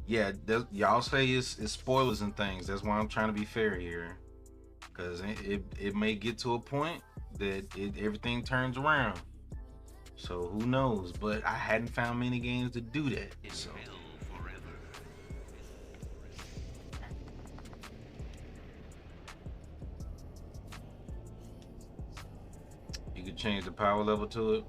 Yeah, y'all say it's spoilers and things. That's why I'm trying to be fair here, because it may get to a point that everything turns around. So who knows? But I hadn't found many games to do that. So you could change the power level to it.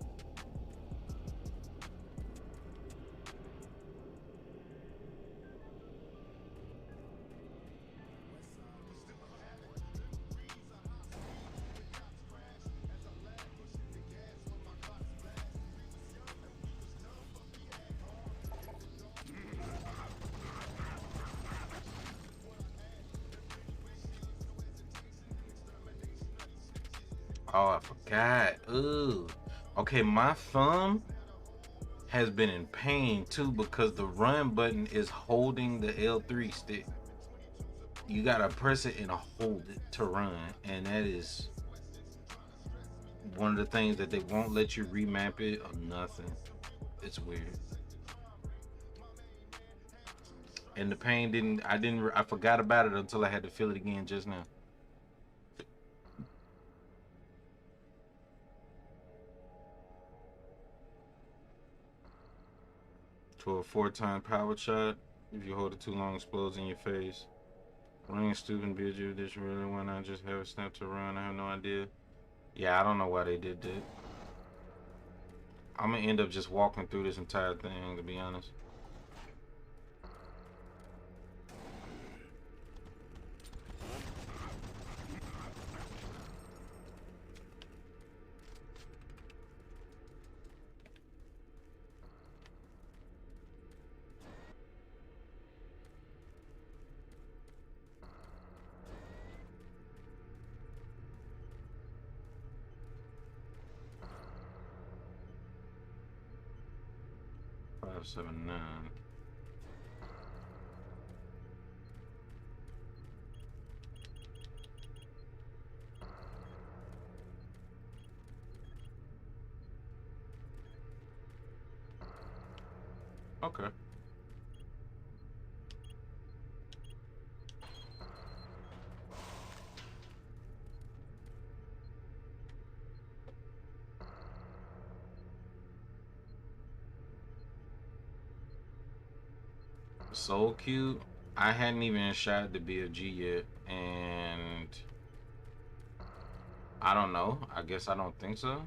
Oh, I forgot. Ooh. Okay, my thumb has been in pain too because the run button is holding the L3 stick. You gotta press it and hold it to run, and that is one of the things that they won't let you remap it or nothing. It's weird. And the pain I forgot about it until I had to feel it again just now. To a 4-time power shot, if you hold it too long, explodes in your face. Running stupid build you this really why not just have a snap to run? I have no idea. Yeah, I don't know why they did that. I'm gonna end up just walking through this entire thing, to be honest. Five, 7, 9. Okay. Soul Cube. I hadn't even shot the BFG yet, and I don't know. I guess I don't think so.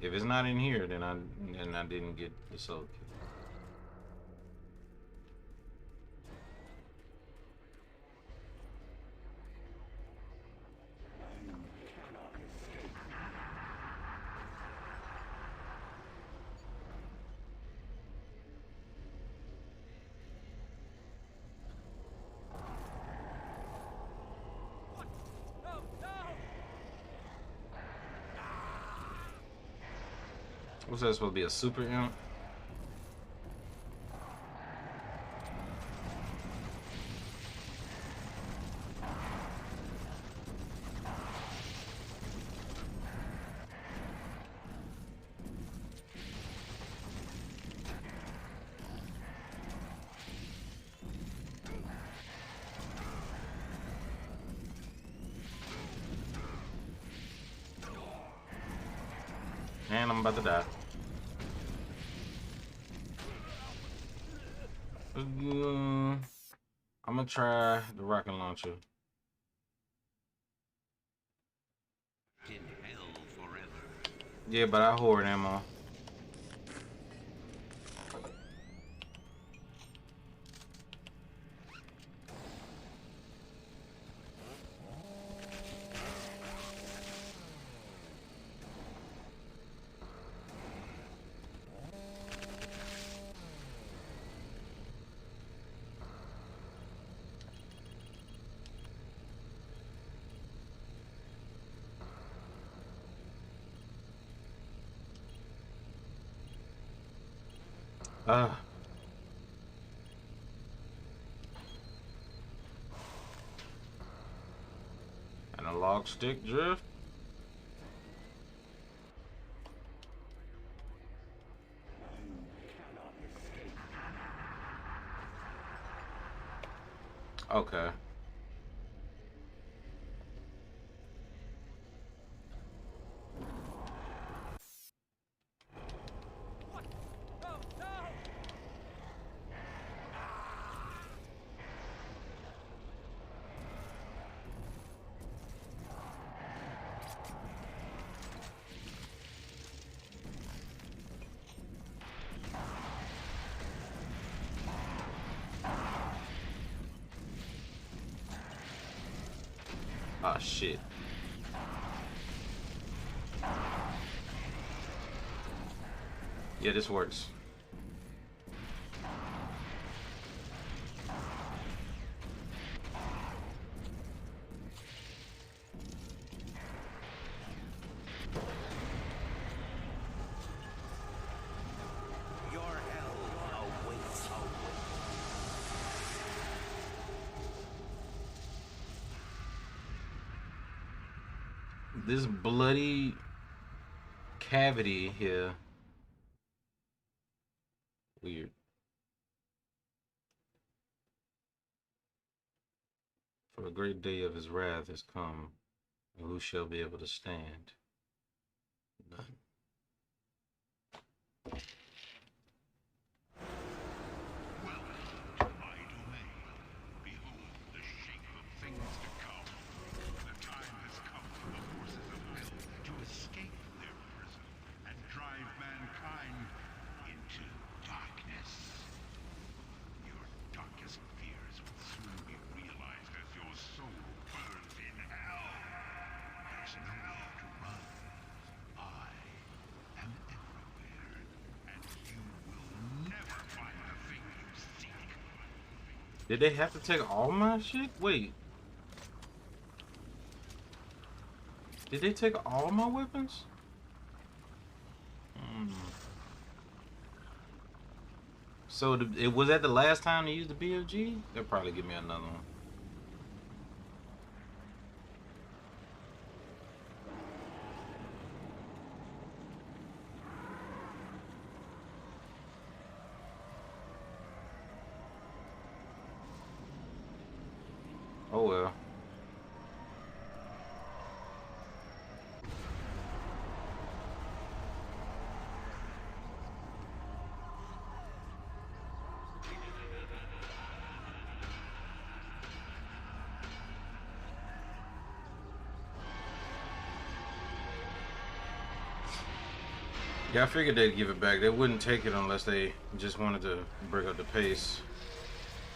If it's not in here, then I didn't get the Soul Cube. What's that supposed to be, a super imp? And I'm about to die. I'm gonna try the rocket launcher. In hell forever. Yeah, but I hoard ammo. Uh, Analog stick drift. Okay. Oh shit. Yeah, this works. This bloody cavity here. Weird. For a great day of his wrath has come, and who shall be able to stand? None. Did they have to take all my shit? Wait. Did they take all my weapons? So it was that the last time they used the BFG? They'll probably give me another one. Oh well. Yeah, I figured they'd give it back. They wouldn't take it unless they just wanted to break up the pace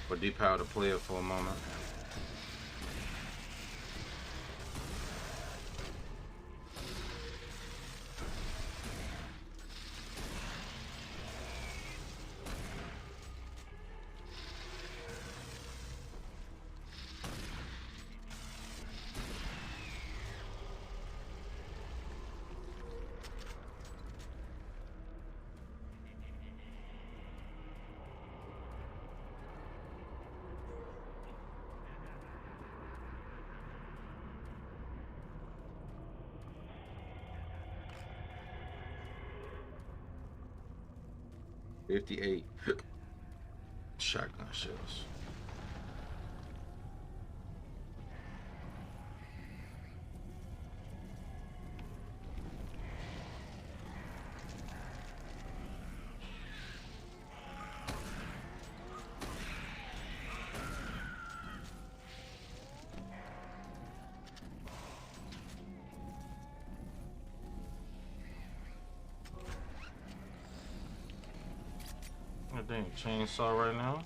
or depower the player for a moment. $58 shotgun shells. That dang chainsaw right now.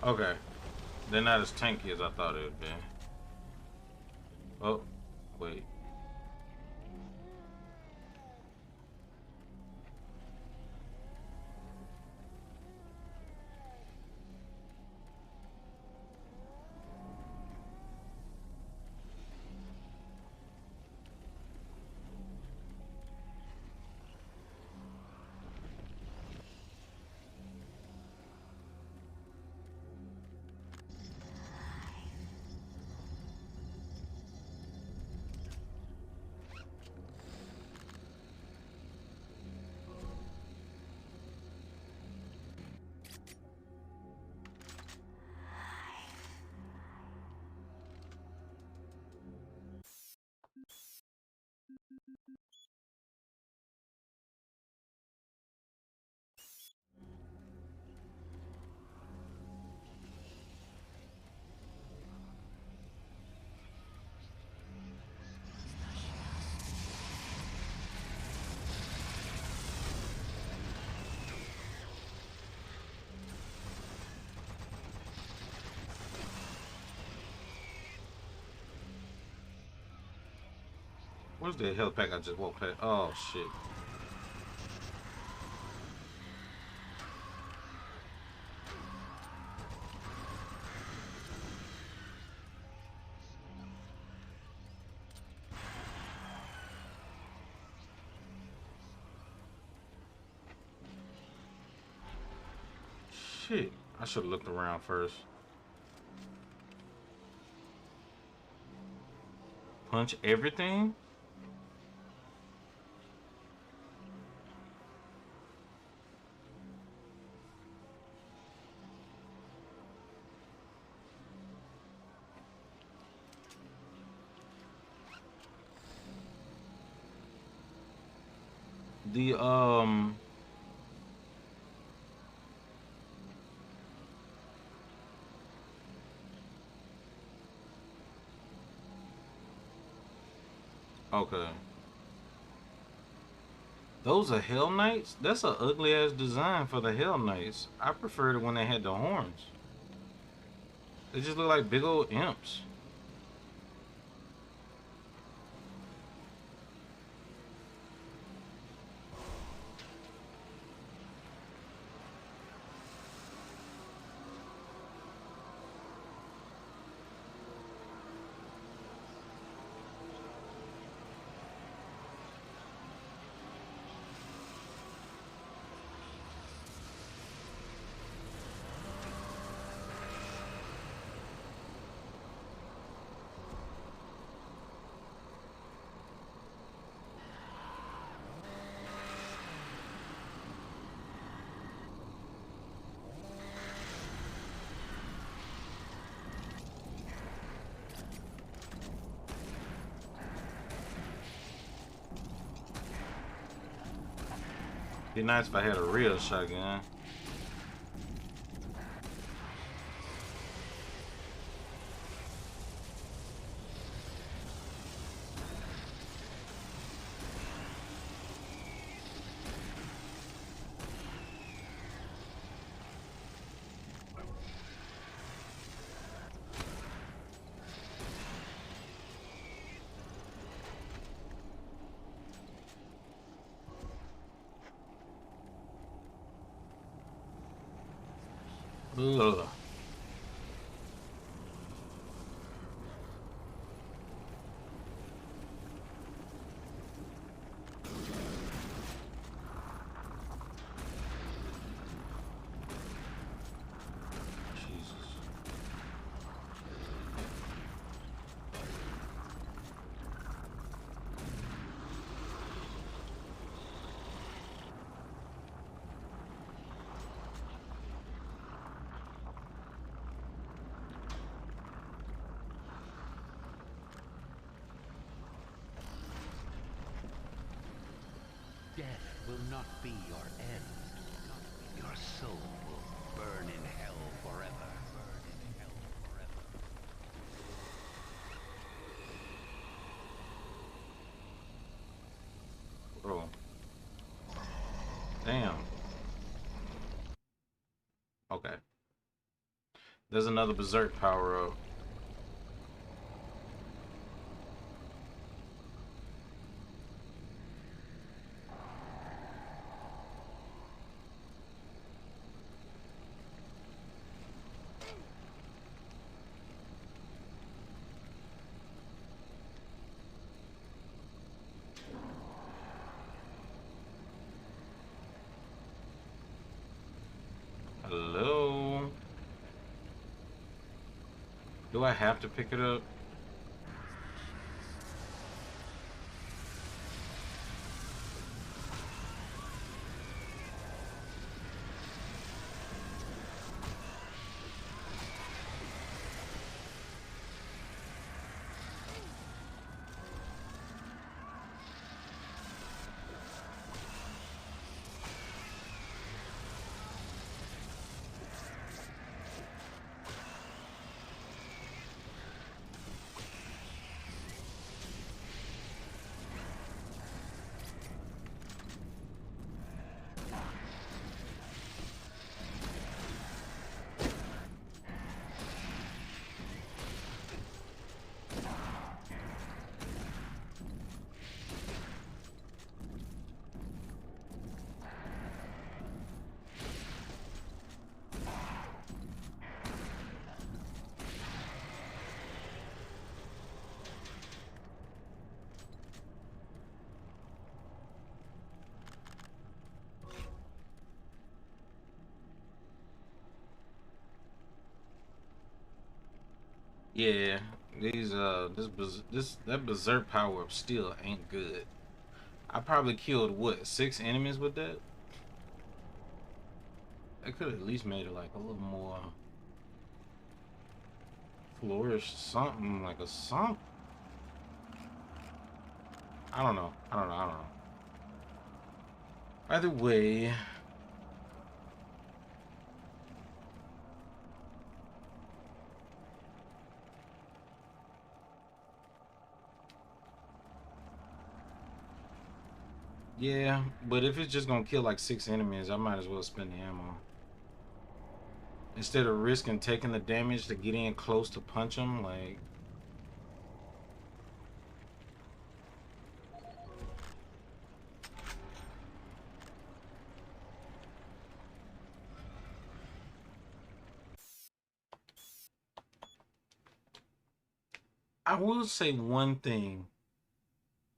Okay. They're not as tanky as I thought it would be. Oh, wait. Where's the health pack I just walked past? Oh shit. Shit. I should have looked around first. Punch everything? The okay. Those are Hell Knights? That's an ugly ass design for the Hell Knights. I preferred it when they had the horns. They just look like big old imps. Be nice if I had a real shotgun. Ugh. Jesus. Death will not be your end. Your soul will burn in hell forever. Bro. Damn. Okay. There's another berserk power up. Hello? Do I have to pick it up? Yeah, these that berserk power up still ain't good. I probably killed what, 6 enemies with that? I could have at least made it like a little more flourish, something like a something. I don't know. I don't know. I don't know. Either way, yeah. But if it's just gonna kill like 6 enemies, I might as well spend the ammo instead of risking taking the damage to get in close to punch them. Like, I will say one thing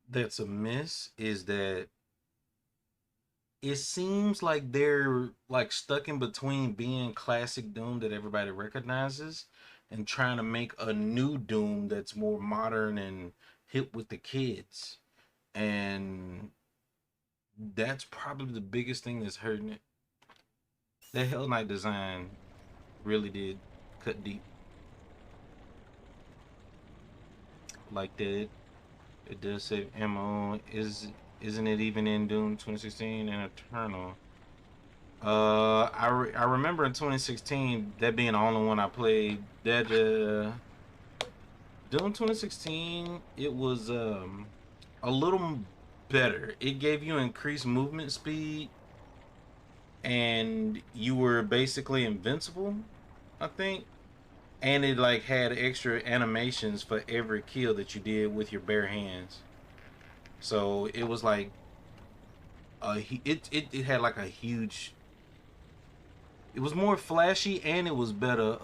that's a miss is that it seems like they're like stuck in between being classic Doom that everybody recognizes and trying to make a new Doom that's more modern and hip with the kids. And that's probably the biggest thing that's hurting it. That Hell Knight design really did cut deep. Like that. It does save ammo. Isn't it even in Doom 2016 and Eternal? I remember in 2016 that being the only one I played. That Doom 2016, it was a little better. It gave you increased movement speed, and you were basically invincible, I think. And it like had extra animations for every kill that you did with your bare hands. So it was like it had like a huge. It was more flashy and it was better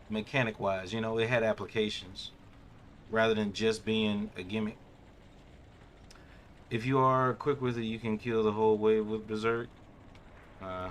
mechanic wise. You know, it had applications rather than just being a gimmick. If you are quick with it, you can kill the whole wave with Berserk. Uh,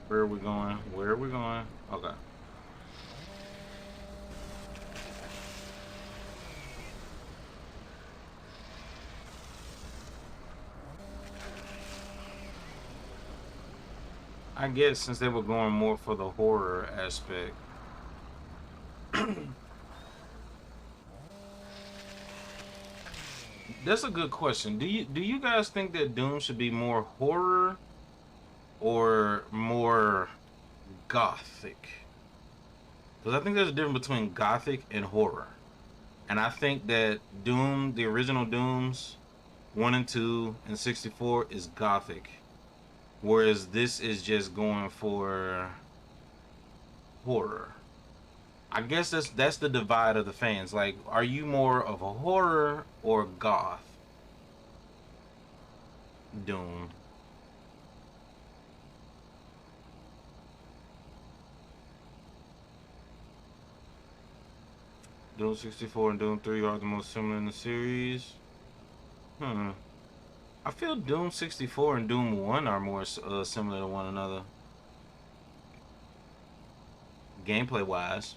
where are we going? Where are we going? Okay. I guess since they were going more for the horror aspect. That's a good question. Do you guys think that Doom should be more horror or more gothic? Because I think there's a difference between gothic and horror. And I think that Doom, the original Dooms, 1 and 2 and 64 is gothic. Whereas this is just going for horror. I guess that's the divide of the fans. Like, are you more of a horror or goth Doom? Doom 64 and Doom 3 are the most similar in the series. I feel Doom 64 and Doom 1 are more similar to one another. Gameplay wise.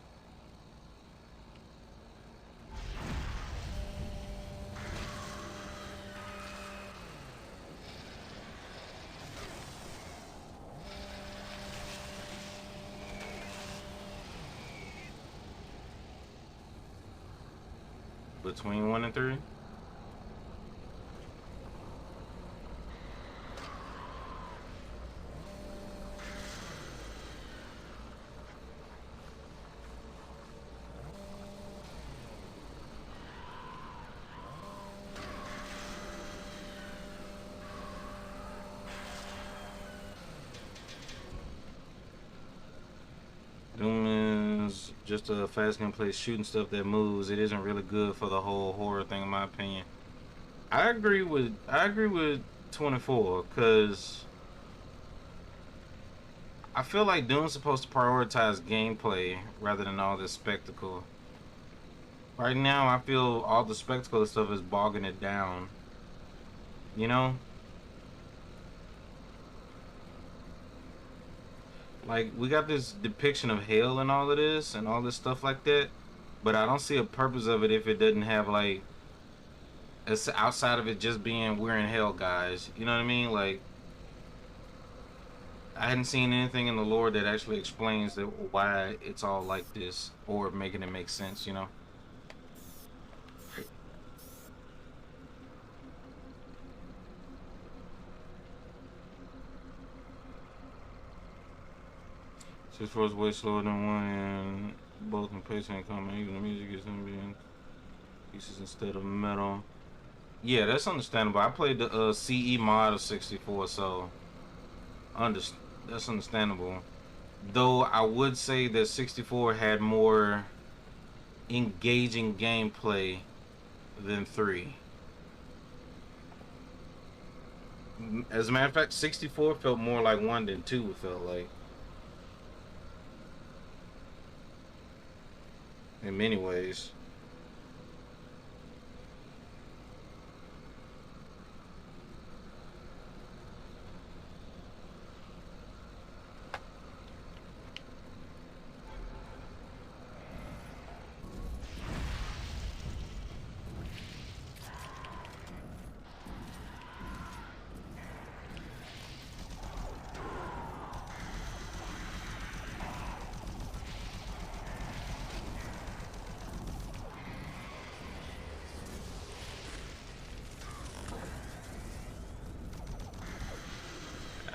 between 1 and 3. Doom is just a fast gameplay shooting stuff that moves. It isn't really good for the whole horror thing, in my opinion. I agree with 24 because I feel like Doom's supposed to prioritize gameplay rather than all this spectacle. Right now, I feel all the spectacle stuff is bogging it down. You know? Like, we got this depiction of hell and all of this and all this stuff like that, but I don't see a purpose of it if it doesn't have, like, it's outside of it just being we're in hell, guys. You know what I mean? Like, I hadn't seen anything in the lore that actually explains that why it's all like this or making it make sense, you know? Six Four is way slower than 1, and both in pacing and combat. Even the music is gonna be in pieces instead of metal. Yeah, that's understandable. I played the CE mod of 64, so that's understandable. Though I would say that 64 had more engaging gameplay than 3. As a matter of fact, 64 felt more like 1 than 2, it felt like. In many ways.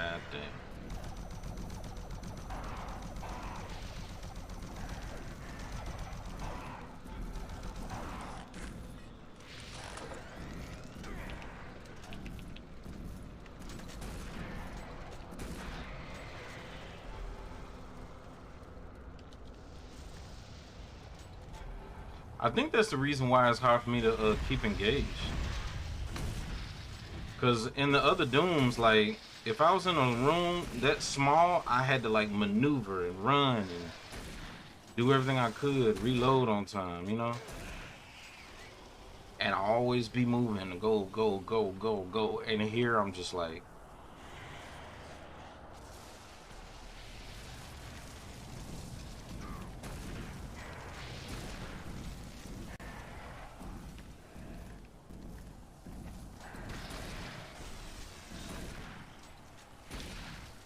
God damn. I think that's the reason why it's hard for me to keep engaged. Because in the other Dooms, like, if I was in a room that small, I had to, like, maneuver and run and do everything I could, reload on time, you know? And always be moving, go, go, go, go, go. And here I'm just like,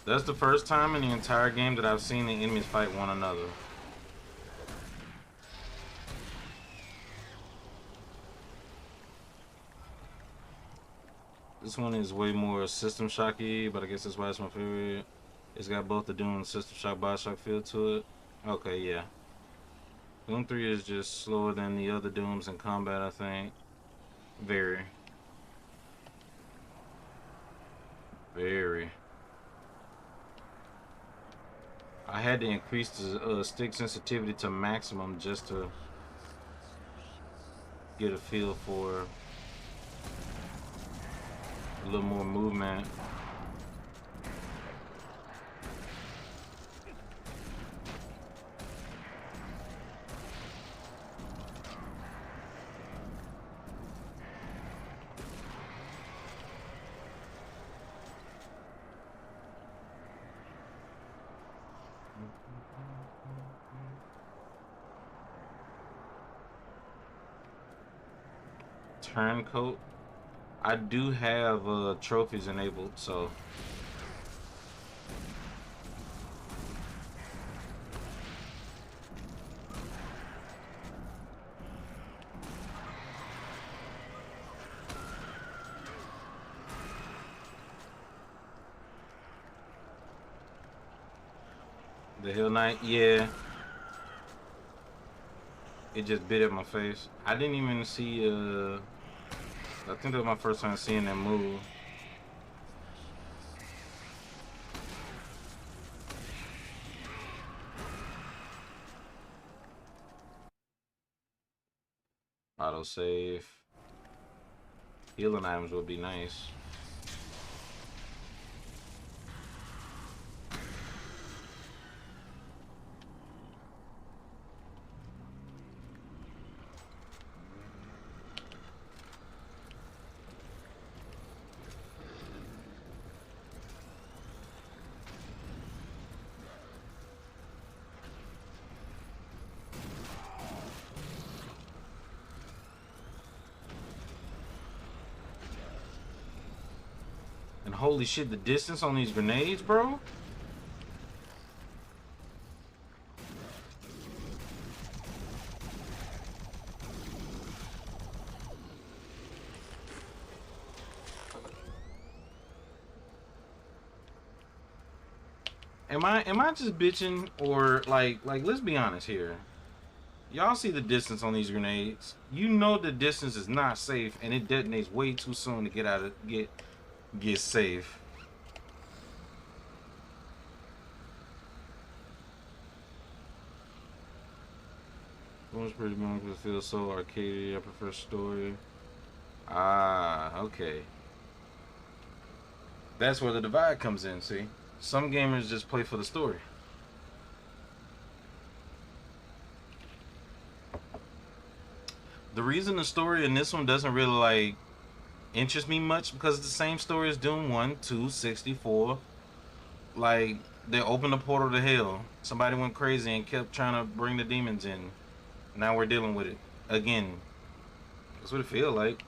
that's the first time in the entire game that I've seen the enemies fight one another. This one is way more System Shocky, but I guess that's why it's my favorite. It's got both the Doom and System Shock, Bioshock feel to it. Okay, yeah. Doom 3 is just slower than the other Dooms in combat, I think. Very. Very. I had to increase the stick sensitivity to maximum just to get a feel for a little more movement. Turncoat. I do have trophies enabled, so The Hell Knight, yeah. It just bit at my face. I didn't even see, I think that was my first time seeing that move. Autosave. Healing items would be nice. And holy shit, the distance on these grenades, bro. Am I just bitching, or like let's be honest here. Y'all see the distance on these grenades. You know the distance is not safe, and it detonates way too soon to get safe. One's pretty long because it feels so arcadey. I prefer story. Ah, okay. That's where the divide comes in, see? Some gamers just play for the story. The reason the story in this one doesn't really like interest me much because it's the same story as Doom 1, 2, 64. Like, they opened the portal to hell. Somebody went crazy and kept trying to bring the demons in. Now we're dealing with it again. That's what it feels like.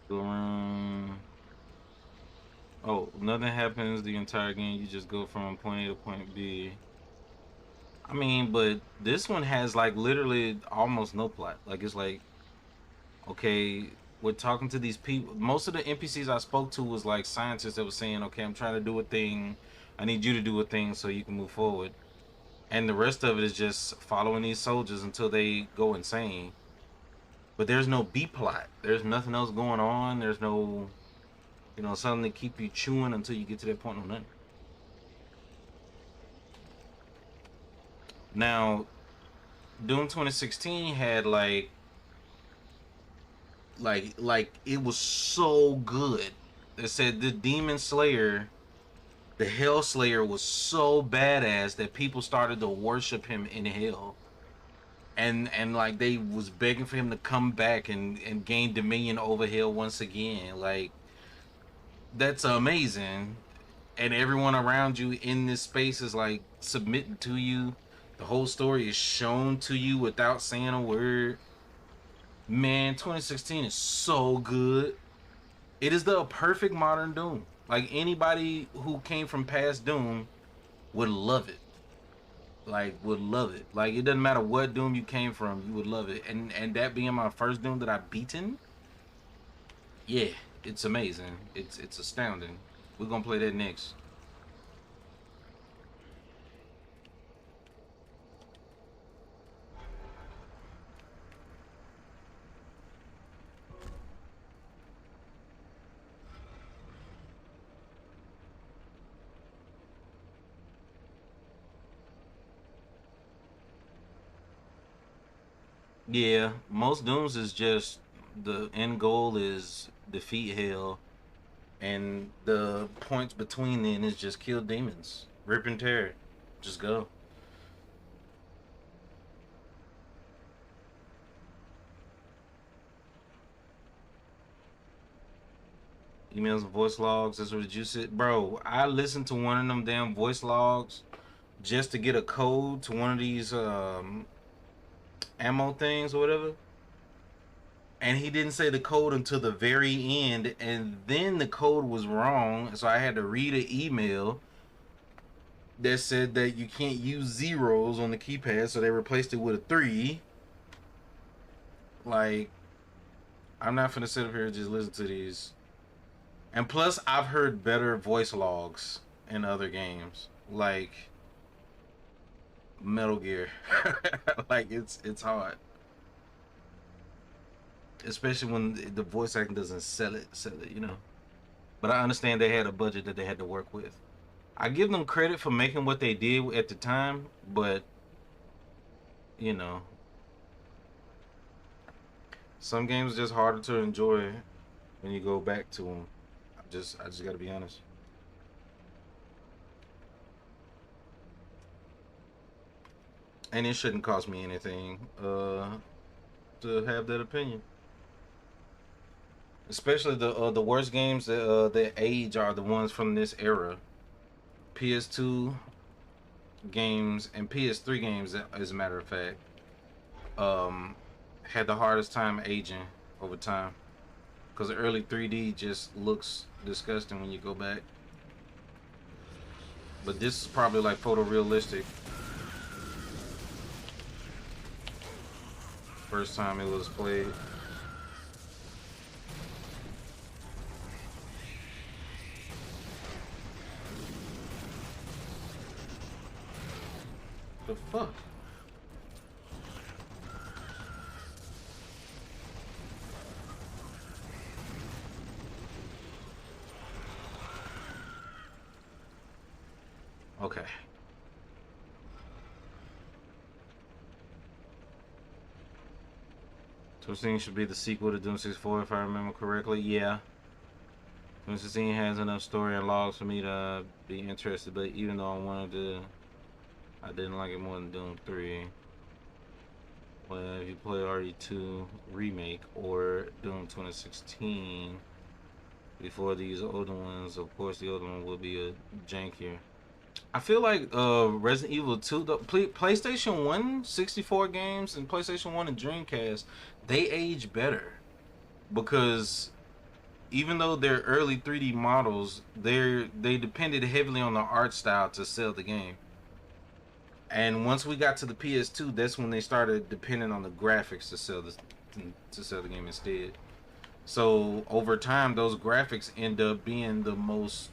Go around. Oh, nothing happens the entire game. You just go from point A to point B. I mean, but this one has like literally almost no plot. Like, it's like, okay, we're talking to these people. Most of the NPCs I spoke to was like scientists that was saying, okay, I'm trying to do a thing. I need you to do a thing so you can move forward. And the rest of it is just following these soldiers until they go insane. But there's no B plot. There's nothing else going on. There's no, something to keep you chewing until you get to that point of nothing. Now, Doom 2016 had like it was so good. They said the Demon Slayer, the Hell Slayer, was so badass that people started to worship him in hell. And like they was begging for him to come back and gain dominion over hell once again. Like, that's amazing. And everyone around you in this space is like submitting to you. The whole story is shown to you without saying a word. Man, 2016 is so good. It is the perfect modern Doom. Like, anybody who came from past Doom would love it. Like, would love it. Like, it doesn't matter what Doom you came from, you would love it. And that being my first Doom that I've beaten, yeah, it's amazing. It's astounding. We're gonna play that next. Yeah, most Dooms is just the end goal is defeat hell, and the points between then is just kill demons, rip and tear, just go. Emails and voice logs. That's what you said, bro. I listened to one of them damn voice logs just to get a code to one of these ammo things or whatever. And he didn't say the code until the very end, and then the code was wrong, so I had to read an email that said that you can't use zeros on the keypad, so they replaced it with a 3. Like, I'm not gonna sit up here and just listen to these. And plus, I've heard better voice logs in other games, like Metal Gear. Like it's hard, especially when the voice acting doesn't sell it, you know. But I understand they had a budget that they had to work with. I give them credit for making what they did at the time, but you know, some games are just harder to enjoy when you go back to them. I just got to be honest. And it shouldn't cost me anything to have that opinion. Especially the worst games that age are the ones from this era. PS2 games and PS3 games, as a matter of fact, had the hardest time aging over time, because the early 3D just looks disgusting when you go back. But this is probably like photorealistic. First time it was played. The fuck? Okay. Doom 16 should be the sequel to Doom 64 if I remember correctly. Yeah. Doom 16 has enough story and logs for me to be interested, but even though I didn't like it more than Doom 3. Well, if you play RE2 Remake or Doom 2016 before these older ones, of course the older one will be a jankier. I feel like Resident Evil 2, the PlayStation 1 64 games and PlayStation 1 and Dreamcast, they age better because even though they're early 3D models, they depended heavily on the art style to sell the game. And once we got to the PS2, that's when they started depending on the graphics to sell the game instead. So over time, those graphics end up being the most,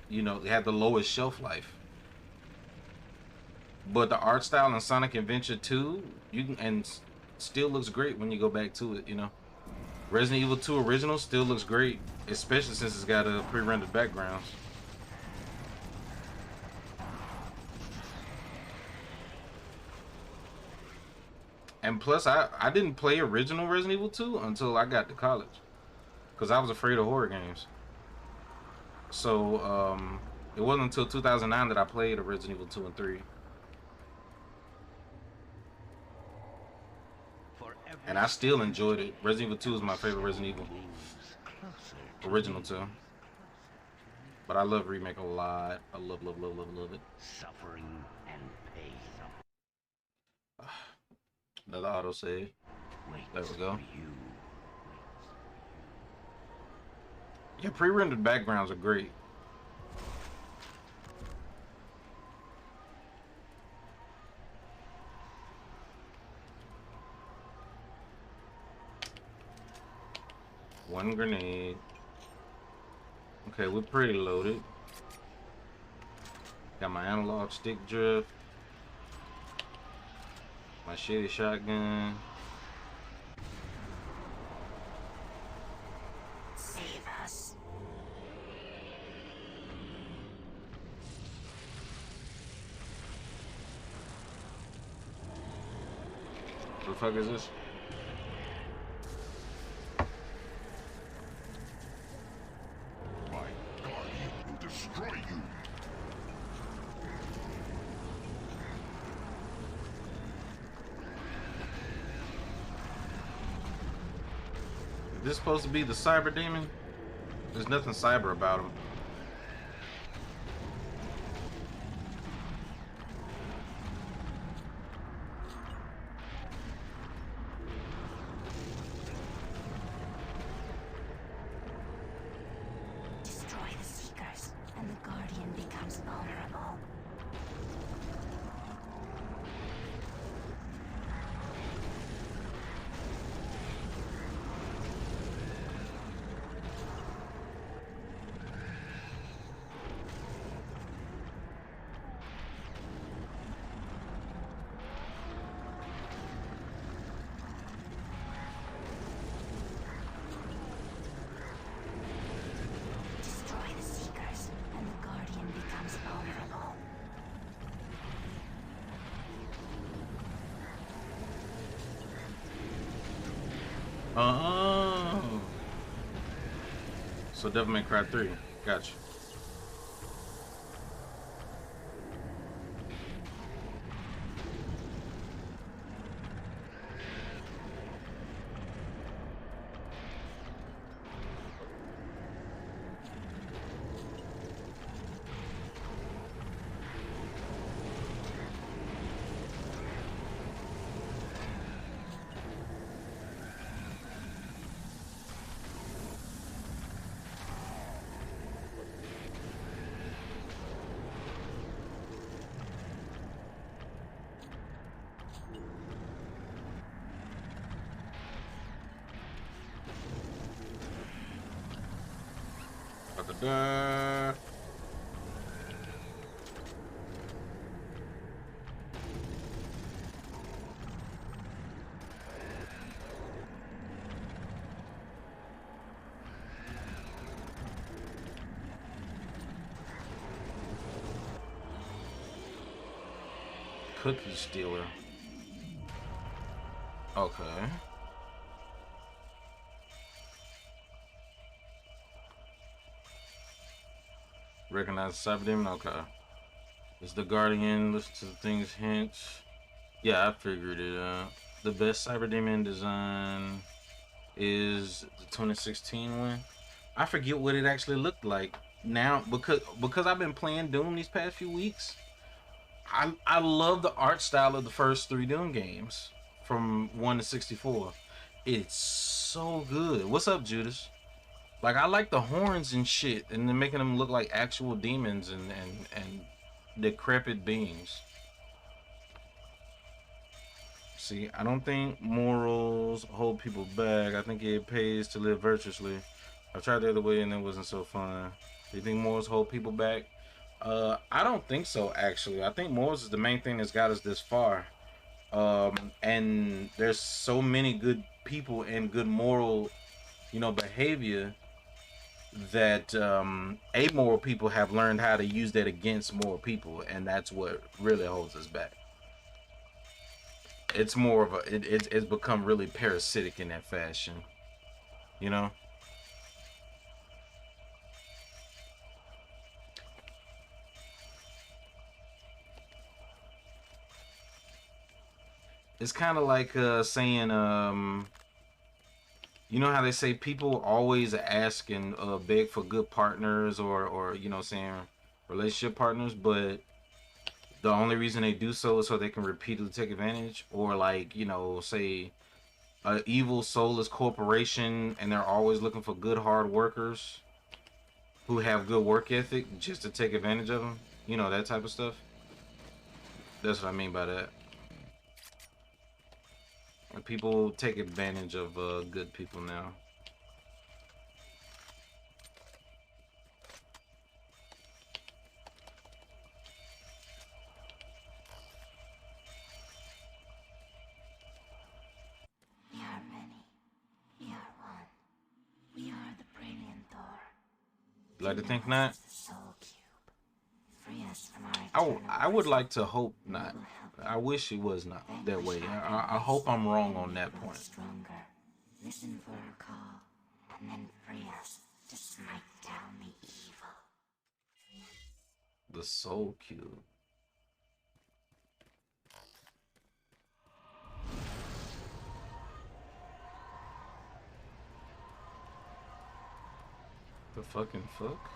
you know, they have the lowest shelf life. But the art style in Sonic Adventure 2, you can, and still looks great when you go back to it, you know. Resident Evil 2 Original still looks great, especially since it's got pre-rendered backgrounds. And plus, I didn't play original Resident Evil 2 until I got to college, because I was afraid of horror games. So it wasn't until 2009 that I played Resident Evil 2 and 3. And I still enjoyed it. Resident Evil 2 is my favorite Resident Evil. Original 2. But I love Remake a lot. I love it. Suffering and pain. Another autosave. There we go. Yeah, pre-rendered backgrounds are great. One grenade. Okay, we're pretty loaded. Got my analog stick drift. My shitty shotgun. Save us. What the fuck is this? This supposed to be the cyber demon? There's nothing cyber about him. Destroy the Seekers, and the Guardian becomes vulnerable. Destroy the Seekers, and the Guardian becomes vulnerable. Oh. So Devil May Cry 3. Gotcha. Da-da-da. Cookie stealer. Okay. Recognize the cyber demon? Okay. It's the Guardian. Listen to the things hints. Yeah, I figured it out. The best cyber demon design is the 2016 one. I forget what it actually looked like now because I've been playing Doom these past few weeks. I love the art style of the first 3 Doom games from 1 to 64. It's so good. What's up, Judas? Like, I like the horns and shit, and then making them look like actual demons and decrepit beings. See, I don't think morals hold people back. I think it pays to live virtuously. I tried the other way and it wasn't so fun. Do you think morals hold people back? I don't think so, actually. I think morals is the main thing that's got us this far. And there's so many good people and good moral, behavior that amoral people have learned how to use that against moral people, and that's what really holds us back. It's more of it's become really parasitic in that fashion, you know. It's kind of like saying you know how they say people always ask and beg for good partners or saying relationship partners, but the only reason they do so is so they can repeatedly take advantage, or like say an evil soulless corporation and they're always looking for good hard workers who have good work ethic just to take advantage of them, that type of stuff. That's what I mean by that. People take advantage of good people now. We are many. We are one. We are the Brilliant Thor. You like to think not? The Soul Cube. Free us from our I would like to hope not. I wish it was not that way. I hope I'm wrong on that point. Stronger. Listen for our call, and then free us to smite down the evil. The Soul Cube. fucking fuck?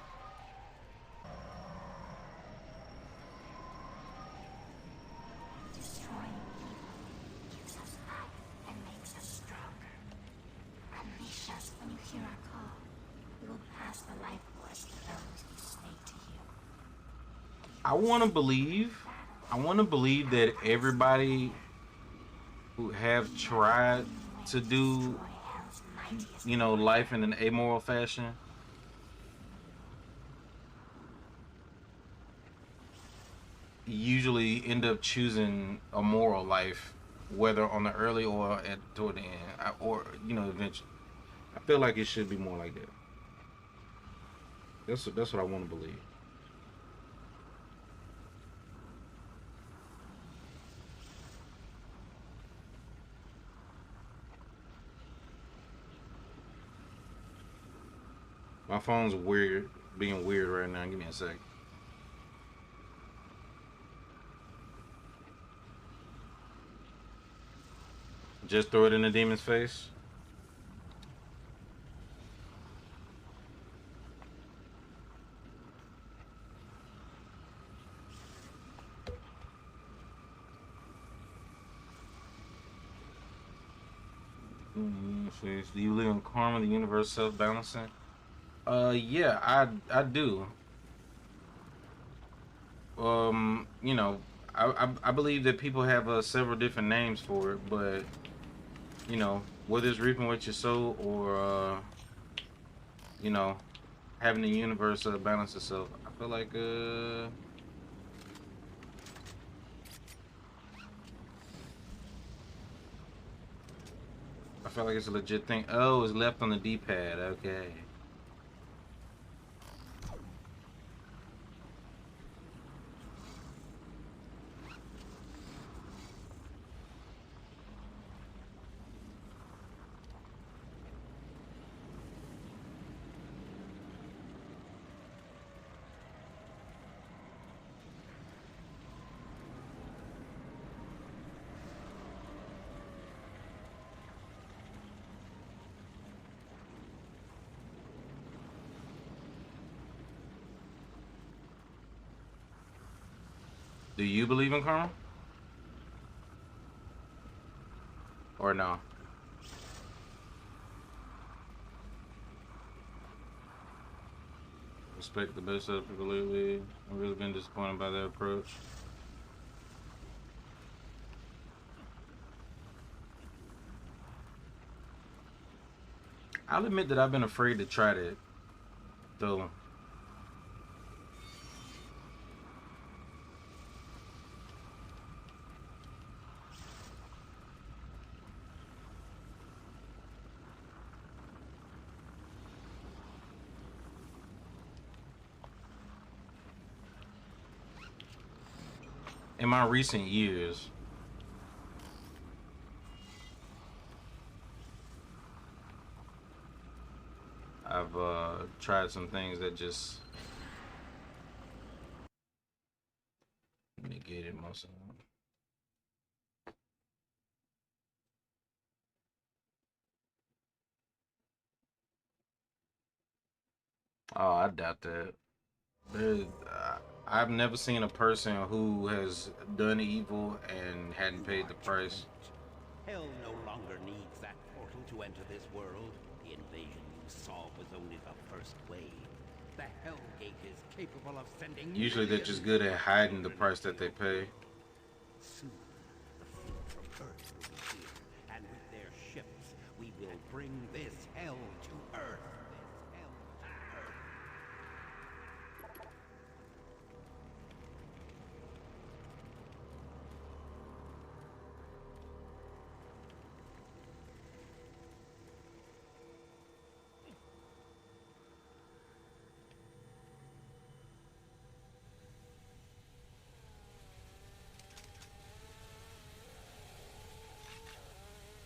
Destroying evil gives us life and makes us stronger. Unleash us when you hear our call. We will pass the life force to those who stay to you. I want to believe that everybody who have tried to do, you know, life in an amoral fashion usually end up choosing a moral life, whether on the early or at toward the end, or you know, eventually. I feel like it should be more like that. That's what I want to believe. My phone's weird, being weird right now. Give me a sec. Just throw it in the demon's face. Do you believe in karma, the universe self-balancing? Yeah, I do. You know, I believe that people have several different names for it, but you know, whether it's reaping what you sow or you know, having the universe balance itself, I feel like it's a legit thing. Oh, it's left on the D-pad. Okay. Do you believe in karma? Or no? Respect the best of people lately. I've really been disappointed by their approach. I'll admit that I've been afraid to try that, though. In my recent years, I've tried some things that just negated most of them. Oh, I doubt that. There, I've never seen a person who has done evil and hadn't paid the price. Hell no longer needs that portal to enter this world. The invasion you saw was only the first wave. The Hell Gate is capable of sending. Usually they're just good at hiding the price that they pay. Soon, the fleet from Earth will be here, and with their ships, we will bring this hell to Earth.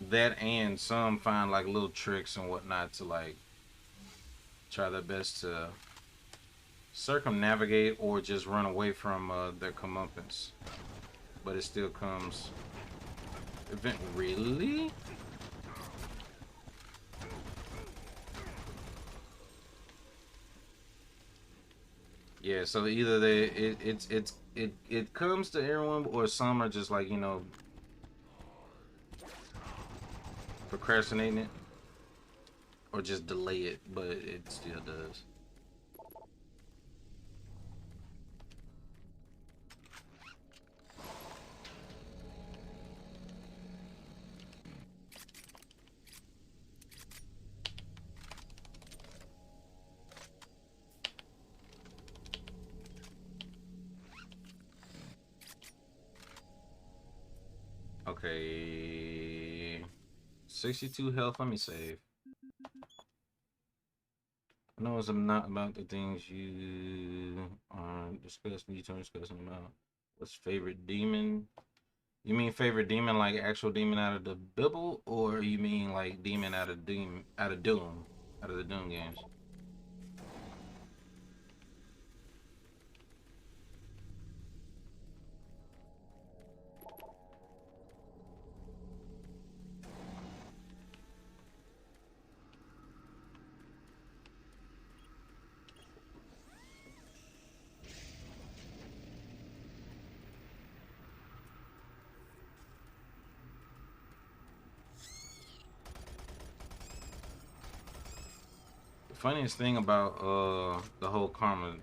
That, and some find like little tricks and whatnot to like try their best to circumnavigate or just run away from their comeuppance, but it still comes. Event really? Yeah, so either it comes to everyone, or some are just like, you know, procrastinating it, or just delay it, but it still does. Okay, 62 health. Let me save. I know it's not about the things you are discussing. You turn discussing about. What's favorite demon? You mean favorite demon like actual demon out of the Bible, or you mean like demon out of Doom, out of the Doom games? The funniest thing about the whole karma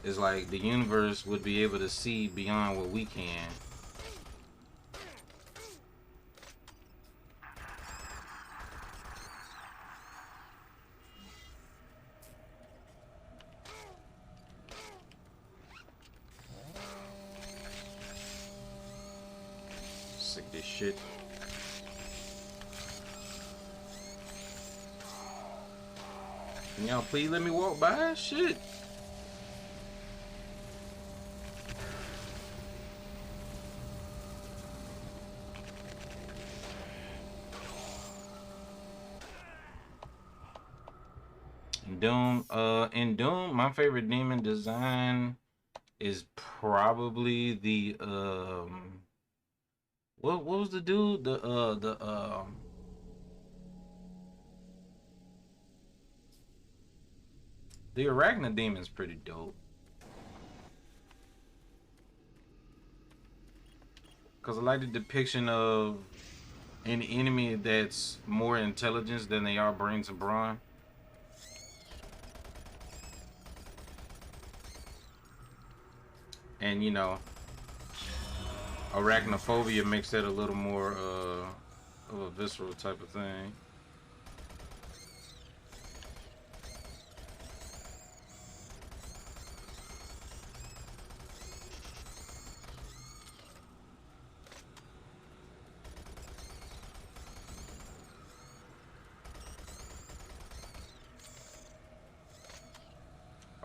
is like the universe would be able to see beyond what we can. Sick of this shit. Can y'all please let me walk by? Shit. In Doom, my favorite demon design is probably the what was the dude? The Arachna demon's pretty dope. Cause I like the depiction of an enemy that's more intelligence than they are brains and brawn. And you know, arachnophobia makes that a little more of a visceral type of thing.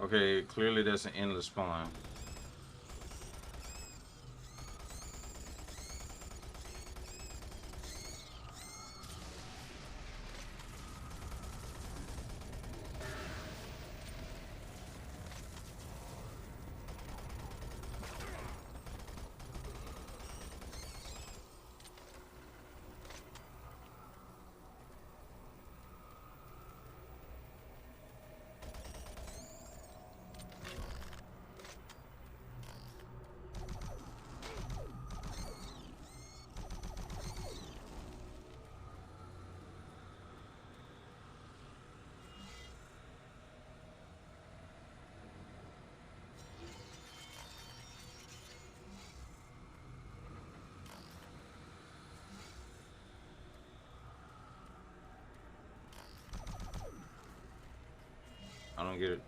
Okay, clearly that's an endless spawn. I don't get it.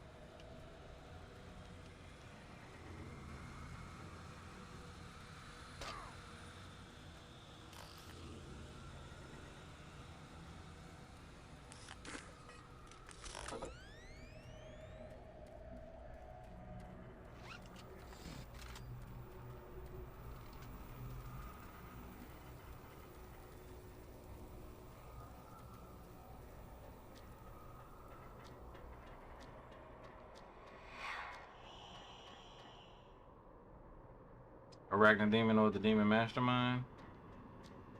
Arachna Demon or the Demon Mastermind?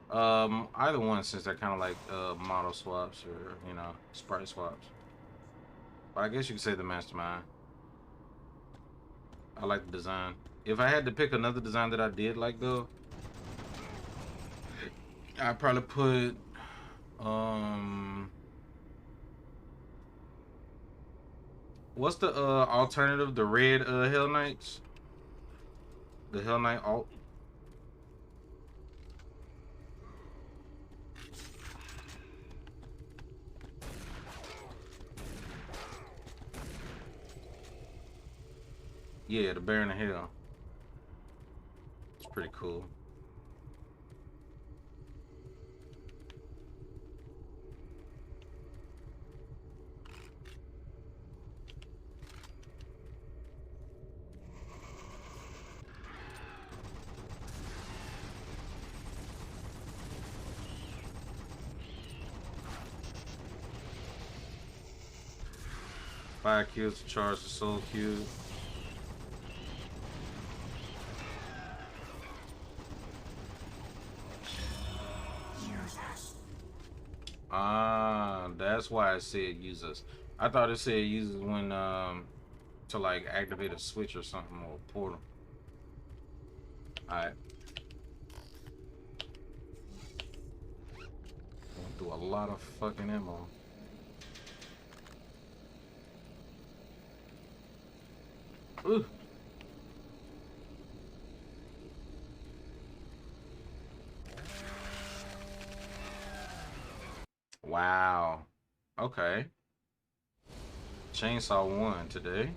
Either one, since they're kind of like model swaps or, you know, sprite swaps. But I guess you could say the mastermind. I like the design. If I had to pick another design that I did like though, I'd probably put what's the alternative? The red Hell Knights? The Hell Knight alt. Yeah, the Baron of Hell. It's pretty cool. Five kills to charge the soul cube. Ah, that's why I said use us. I thought it said use us when to like activate a switch or something or a portal. Alright. Going through a lot of fucking ammo. Ooh. Wow. Okay. Chainsaw 1 today.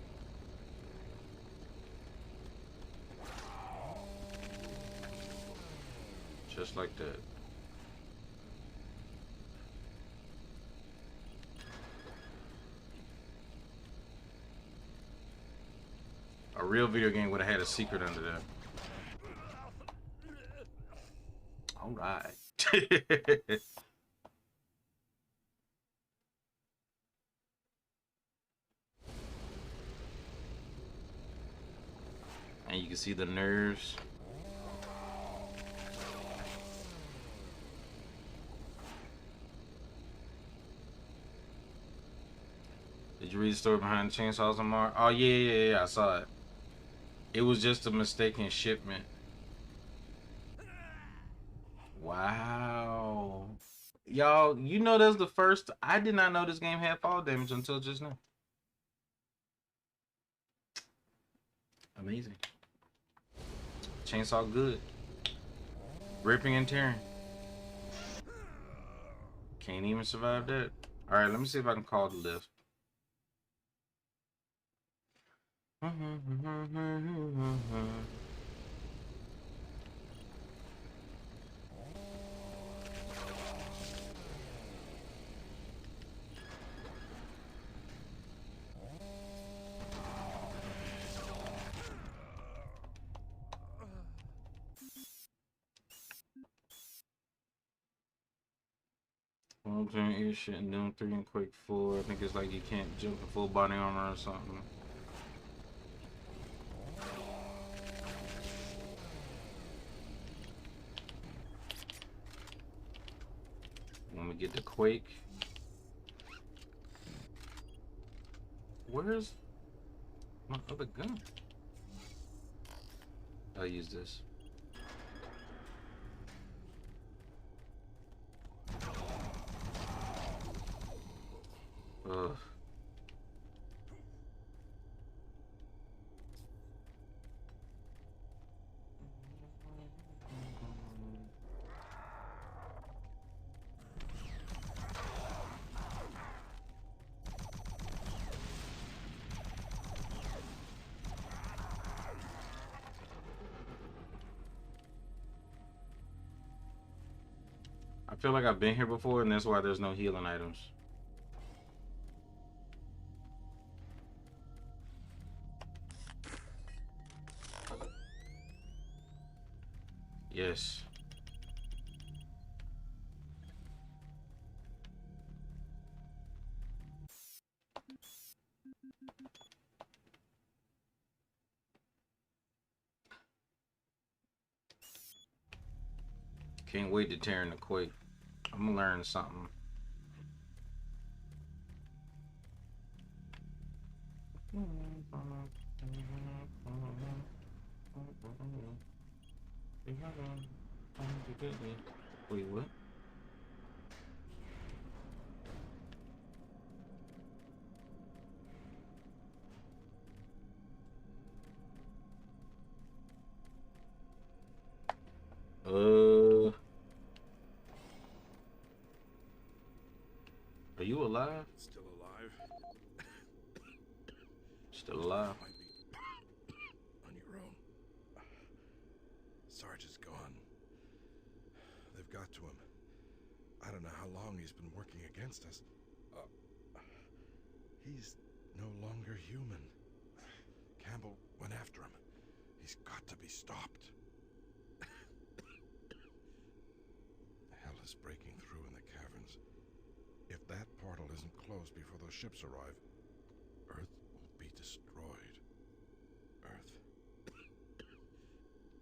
Just like that. A real video game would have had a secret under there. All right. And you can see the nerves. Did you read the story behind the chainsaws on Mars? Oh yeah, I saw it. It was just a mistaken shipment. Wow. Y'all, you know that's the first. I did not know this game had fall damage until just now. Amazing. Chainsaw good. Ripping and tearing. Can't even survive that. Alright, let me see if I can call the lift. Well, doing ear shit and Doom 3 and Quake 4. I think it's like you can't jump in full body armor or something. When we get to Quake. Where's my other gun? I'll use this. Ugh. I feel like I've been here before, and that's why there's no healing items. Yes. Can't wait to tear in the Quake. I'm gonna learn something. Wait, what? Are you alive? Still alive? Still alive? Might be on your own. Sarge is gone. They've got to him. I don't know how long he's been working against us. He's no longer human. Campbell went after him. He's got to be stopped. Hell is breaking through in the caverns. If that portal isn't closed before those ships arrive, Earth will be destroyed. Earth.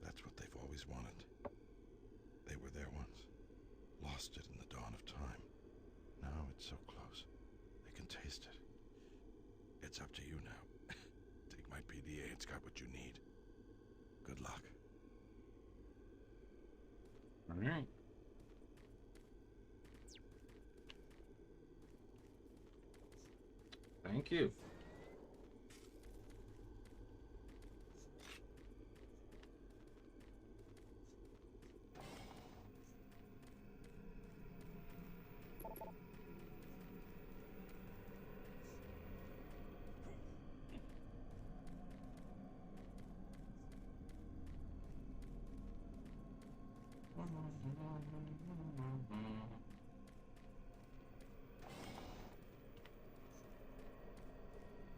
That's what they've always wanted. They were there once. Lost it in the dawn of time. Now it's so close. They can taste it. It's up to you now. Take my PDA. It's got what you need. Good luck. All right. Thank you.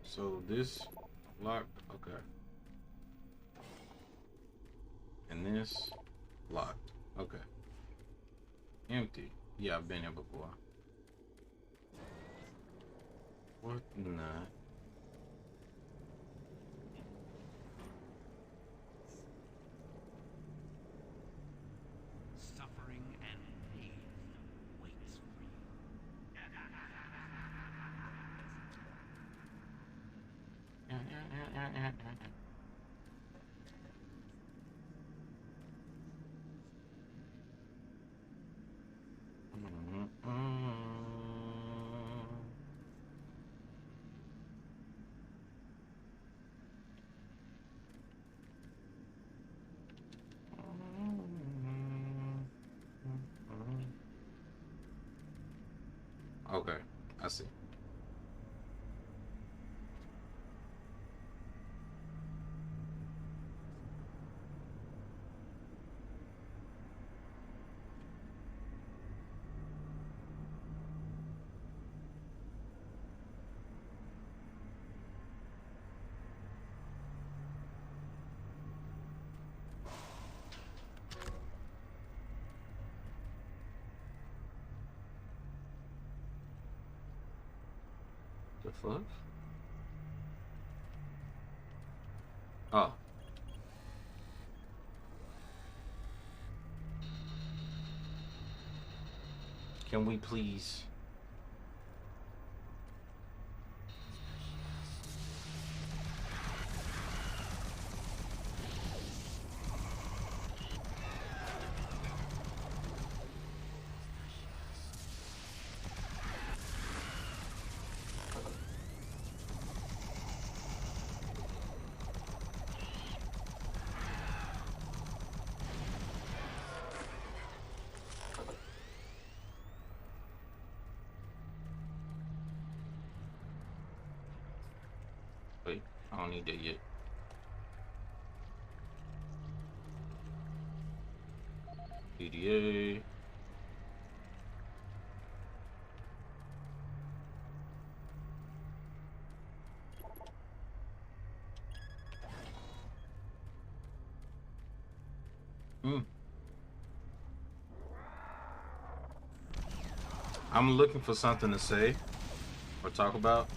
So this locked, okay. And this locked, okay. Empty. Yeah, I've been here before. What not? Suffering and pain waits for you. Okay, I see. The fuck? Oh. Can we please? Wait, I don't need that yet. PDA. I'm looking for something to say or talk about.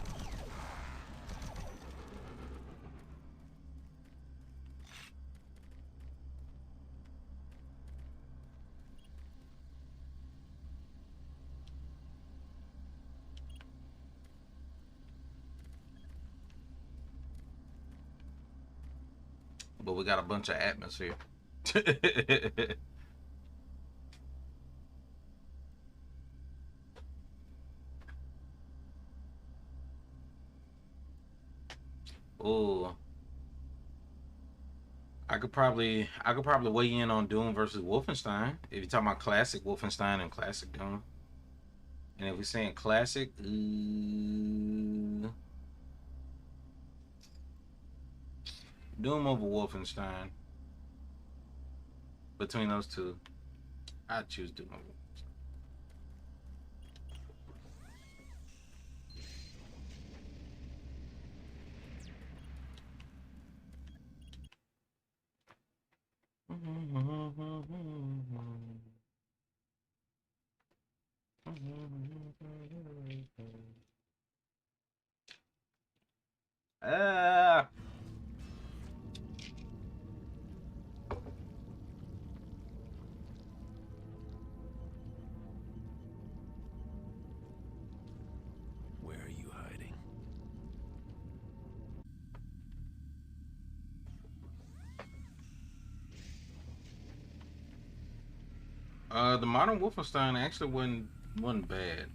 but we got a bunch of atmosphere. Oh, I could probably weigh in on Doom versus Wolfenstein if you're talking about classic Wolfenstein and classic Doom. And if we're saying classic, Doom over Wolfenstein. Between those two, I'd choose Doom over. Ah. Where are you hiding? The modern Wolfenstein actually wasn't bad.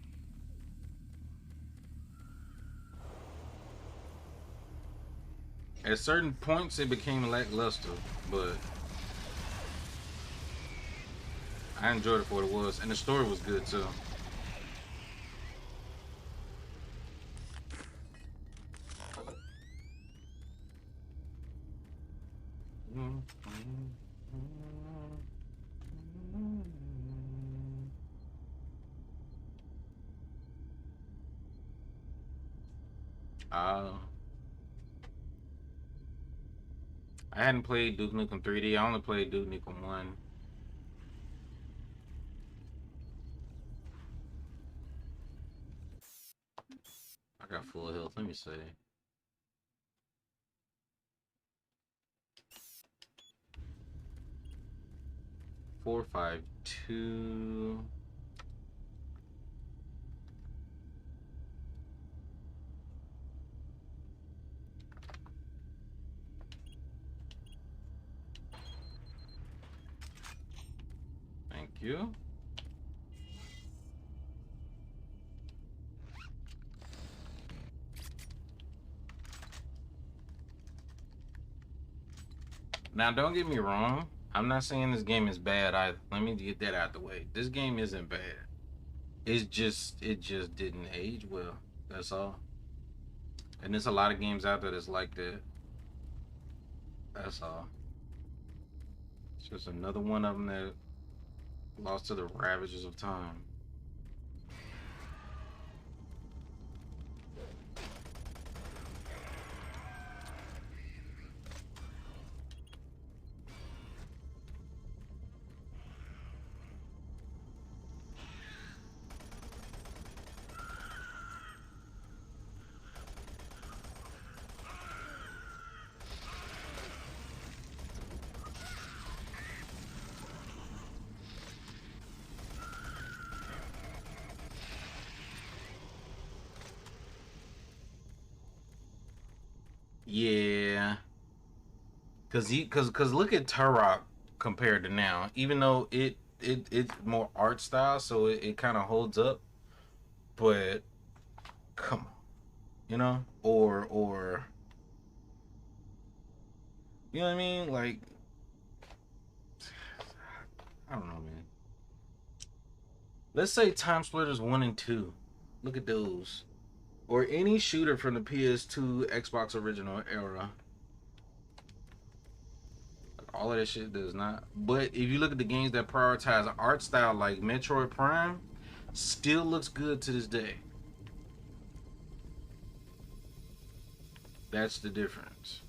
At certain points, it became lackluster, but I enjoyed it for what it was, and the story was good too. Uh, I hadn't played Duke Nukem 3D. I only played Duke Nukem 1. I got full health. Let me see. Four, 5, 2. Thank you. Now, don't get me wrong. I'm not saying this game is bad either. Let me get that out the way. This game isn't bad. It just didn't age well. That's all. And there's a lot of games out there that's like that. That's all. It's just another one of them that lost to the ravages of time. Yeah, cause look at Turok compared to now. Even though it's more art style, so it kind of holds up. But come on, or you know what I mean? Like, I don't know, man. Let's say Time Splitters 1 and 2. Look at those. Or any shooter from the PS2, Xbox original era. All of that shit does not. But if you look at the games that prioritize art style like Metroid Prime, still looks good to this day. That's the difference.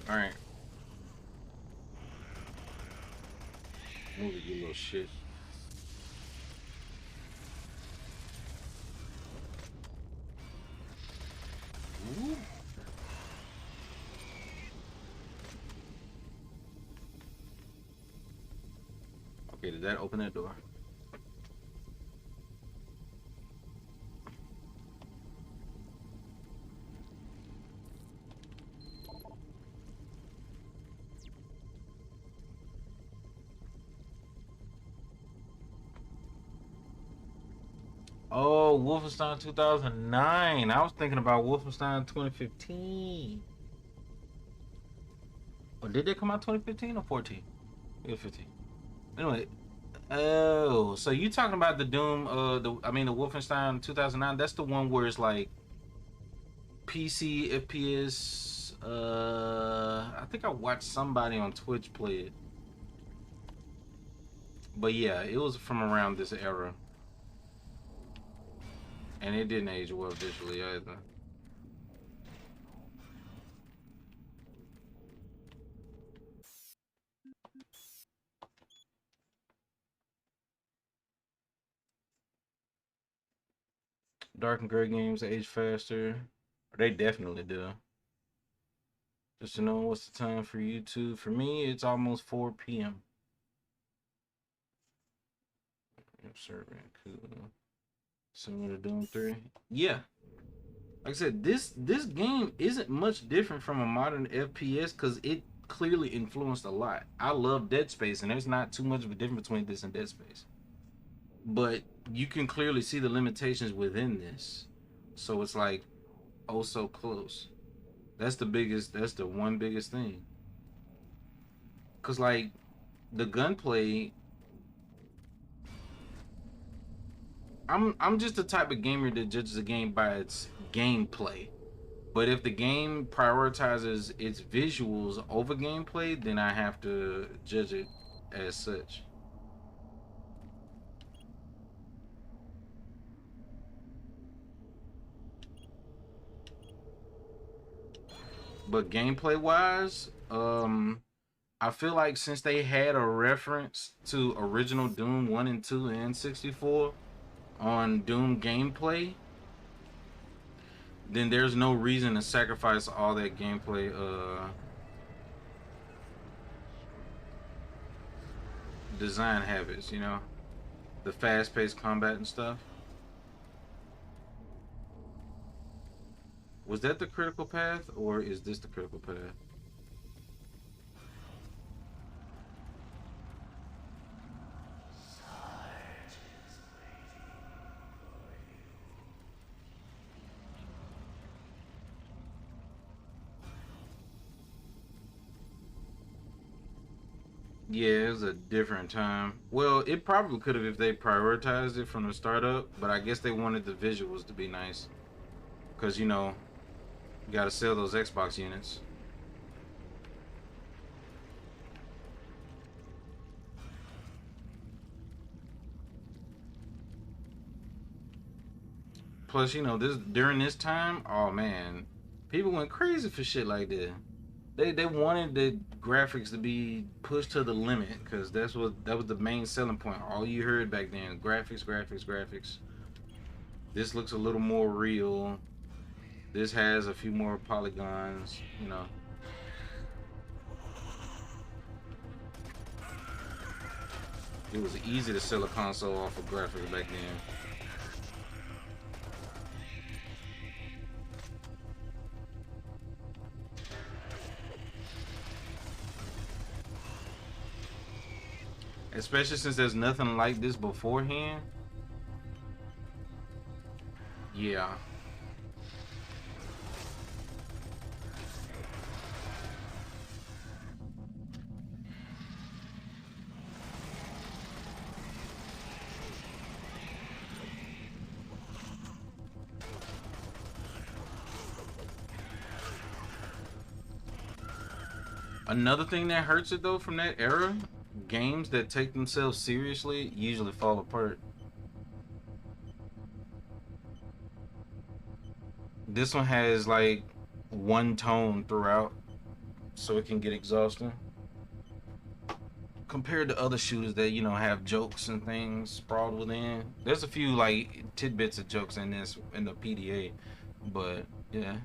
All right. Move it, you little shit. Okay, did that open that door? Oh, Wolfenstein 2009. I was thinking about Wolfenstein 2015. Or did they come out 2015 or 14? Yeah, 15. Anyway, oh, so you talking about the Doom? The Wolfenstein 2009. That's the one where it's like PC FPS. I think I watched somebody on Twitch play it. But yeah, it was from around this era. And it didn't age well visually either. Dark and gray games age faster. They definitely do. Just to know what's the time for you two. For me, it's almost 4 p.m. Serving cool. Similar to Doom 3. Yeah. Like I said, this game isn't much different from a modern FPS because it clearly influenced a lot. I love Dead Space, and there's not too much of a difference between this and Dead Space. But you can clearly see the limitations within this. So it's like, oh, so close. That's the one biggest thing. Because, like, the gunplay, I'm just the type of gamer that judges a game by its gameplay. But if the game prioritizes its visuals over gameplay, then I have to judge it as such. But gameplay wise, I feel like since they had a reference to original Doom 1 and 2 and 64 on Doom gameplay, then there's no reason to sacrifice all that gameplay design habits, you know, the fast-paced combat and stuff. Was that the critical path, or is this the critical path? Yeah, it was a different time. Well, it probably could have if they prioritized it from the start up, but I guess they wanted the visuals to be nice. Because, you know, you gotta sell those Xbox units. Plus, you know, during this time, oh man, people went crazy for shit like that. They wanted the graphics to be pushed to the limit because that was the main selling point. All you heard back then, graphics, graphics, graphics. This looks a little more real. This has a few more polygons, you know. It was easy to sell a console off of graphics back then. Especially since there's nothing like this beforehand. Yeah. Another thing that hurts it though from that era, games that take themselves seriously usually fall apart. This one has like one tone throughout, so it can get exhausting. Compared to other shooters that, you know, have jokes and things sprawled within. There's a few like tidbits of jokes in this in the PDA, but yeah,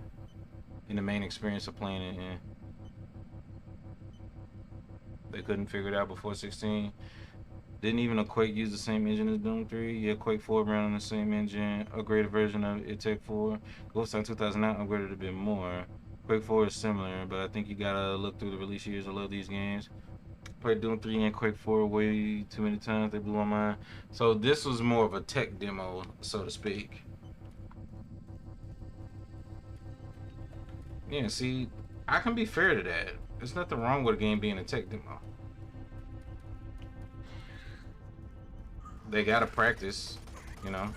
in the main experience of playing it, yeah. They couldn't figure it out before 16. Didn't even a Quake use the same engine as Doom 3? Yeah, Quake 4 ran on the same engine, upgraded version of it Tech 4. Wolfenstein 2009 upgraded a bit more. Quake 4 is similar, but I think you gotta look through the release years. I love these games. Played Doom 3 and Quake 4 way too many times. They blew my mind. So this was more of a tech demo, so to speak. Yeah, see, I can be fair to that. There's nothing wrong with a game being a tech demo. They gotta practice, you know.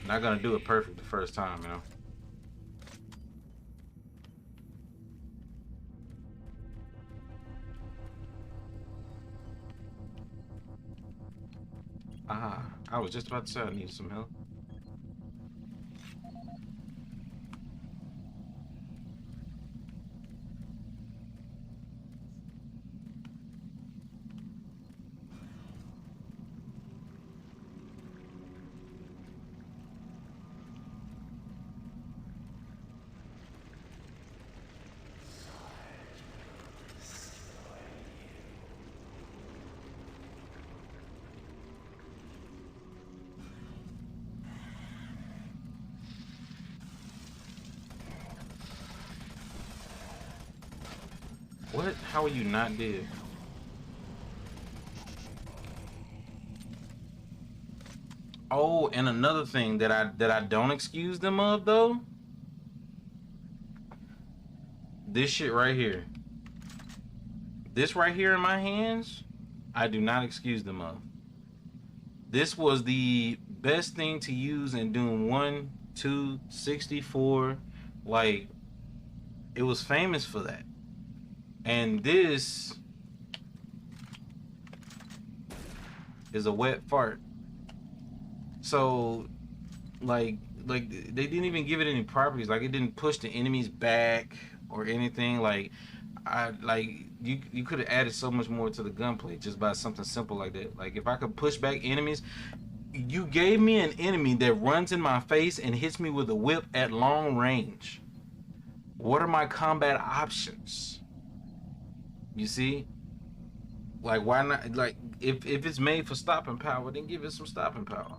Not gonna do it perfect the first time, you know. Ah, I was just about to say I need some help. What? How are you not dead? Oh, and another thing that I don't excuse them of though. This shit right here. This right here in my hands, I do not excuse them of. This was the best thing to use in Doom 1, 2, 64. Like, it was famous for that. And this is a wet fart. So, like they didn't even give it any properties. Like, it didn't push the enemies back or anything. Like, you could have added so much more to the gunplay just by something simple like that. Like, if I could push back enemies, you gave me an enemy that runs in my face and hits me with a whip at long range. What are my combat options? You see? Like, why not? Like, if it's made for stopping power, then give it some stopping power.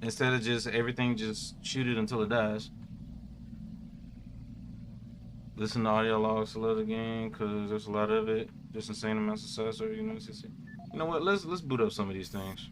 Instead of just everything, just shoot it until it dies. Listen to audio logs to love the game, because there's a lot of it. Just insane amounts of successor, you know. You know what? Let's boot up some of these things.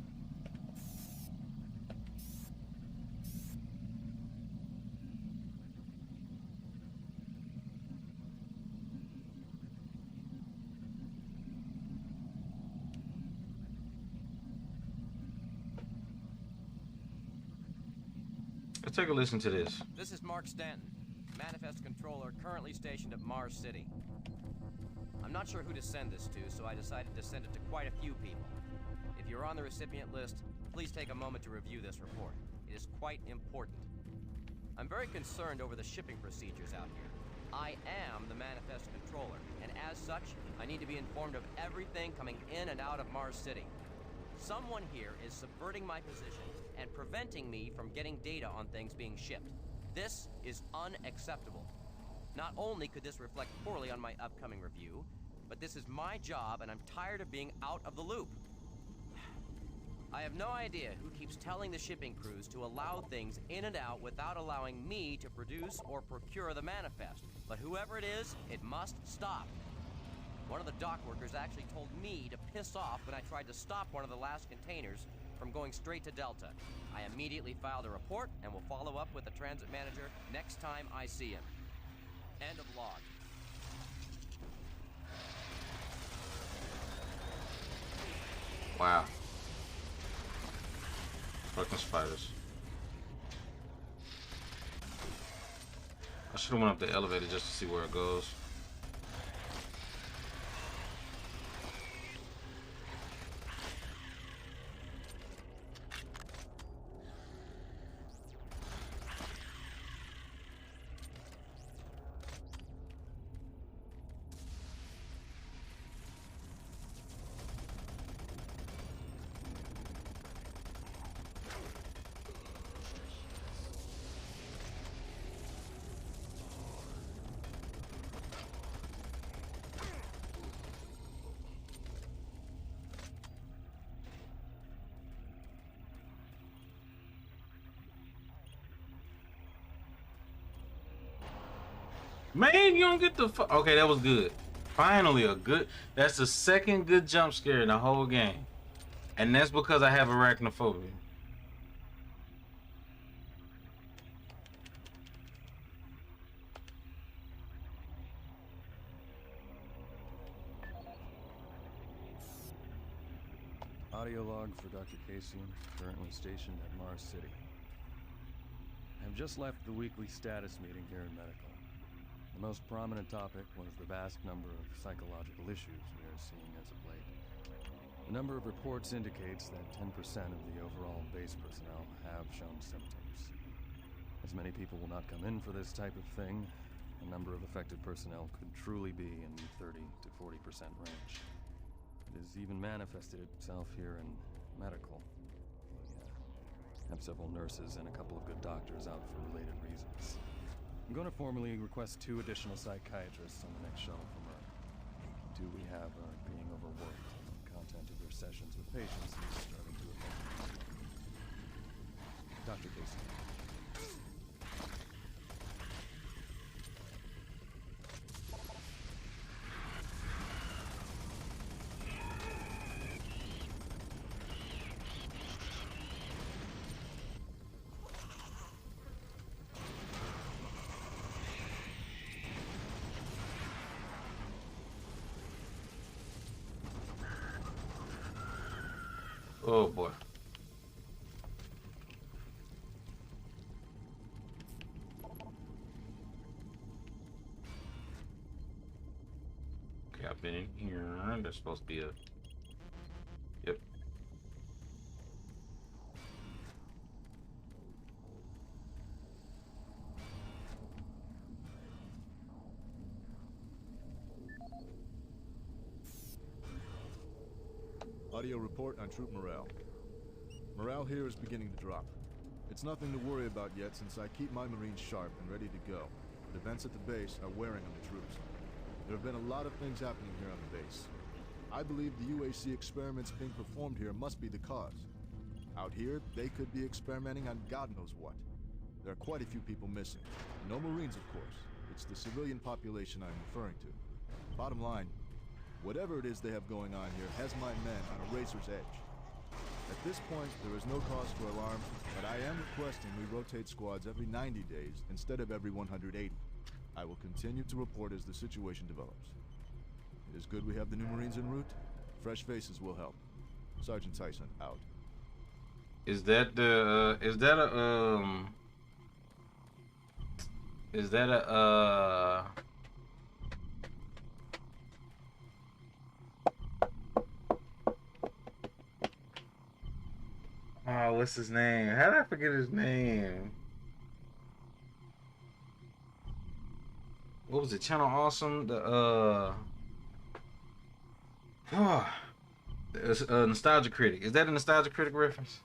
Let's take a listen to this. This is Mark Stanton, Manifest Controller, currently stationed at Mars City. I'm not sure who to send this to, so I decided to send it to quite a few people. If you're on the recipient list, please take a moment to review this report. It is quite important. I'm very concerned over the shipping procedures out here. I am the Manifest Controller, and as such, I need to be informed of everything coming in and out of Mars City. Someone here is subverting my position and preventing me from getting data on things being shipped. This is unacceptable. Not only could this reflect poorly on my upcoming review, but this is my job and I'm tired of being out of the loop. I have no idea who keeps telling the shipping crews to allow things in and out without allowing me to produce or procure the manifest, but whoever it is, it must stop. One of the dock workers actually told me to piss off when I tried to stop one of the last containers from going straight to Delta. I immediately filed a report and will follow up with the transit manager next time I see him. End of log. Wow. Fucking spiders. I should have went up the elevator just to see where it goes. Man, you don't get the okay, that was good. Finally a good, that's the second good jump scare in the whole game. And that's because I have arachnophobia. Audio log for Dr. Casian, currently stationed at Mars City. I have just left the weekly status meeting here in Medical. The most prominent topic was the vast number of psychological issues we are seeing as of late. The number of reports indicates that 10% of the overall base personnel have shown symptoms. As many people will not come in for this type of thing, the number of affected personnel could truly be in the 30 to 40% range. It has even manifested itself here in Medical. We have several nurses and a couple of good doctors out for related reasons. I'm going to formally request 2 additional psychiatrists on the next shuttle from Earth. 2 we have are being overworked, and the content of their sessions with patients is starting to affect them. Dr. Casey. Oh boy. Okay, I've been in here. There's supposed to be a... Yep. Audio report on troop morale. Morale here is beginning to drop. It's nothing to worry about yet since I keep my Marines sharp and ready to go. But events at the base are wearing on the troops. There have been a lot of things happening here on the base. I believe the UAC experiments being performed here must be the cause. Out here, they could be experimenting on God knows what. There are quite a few people missing. No Marines, of course. It's the civilian population I'm referring to. Bottom line, whatever it is they have going on here has my men on a razor's edge. At this point, there is no cause for alarm, but I am requesting we rotate squads every 90 days instead of every 180. I will continue to report as the situation develops. It is good we have the new Marines en route. Fresh faces will help. Sergeant Tyson, out. Is that the, is that a, oh, what's his name? How did I forget his name? What was it? Channel Awesome? The it's a Nostalgia Critic. Is that a Nostalgia Critic reference?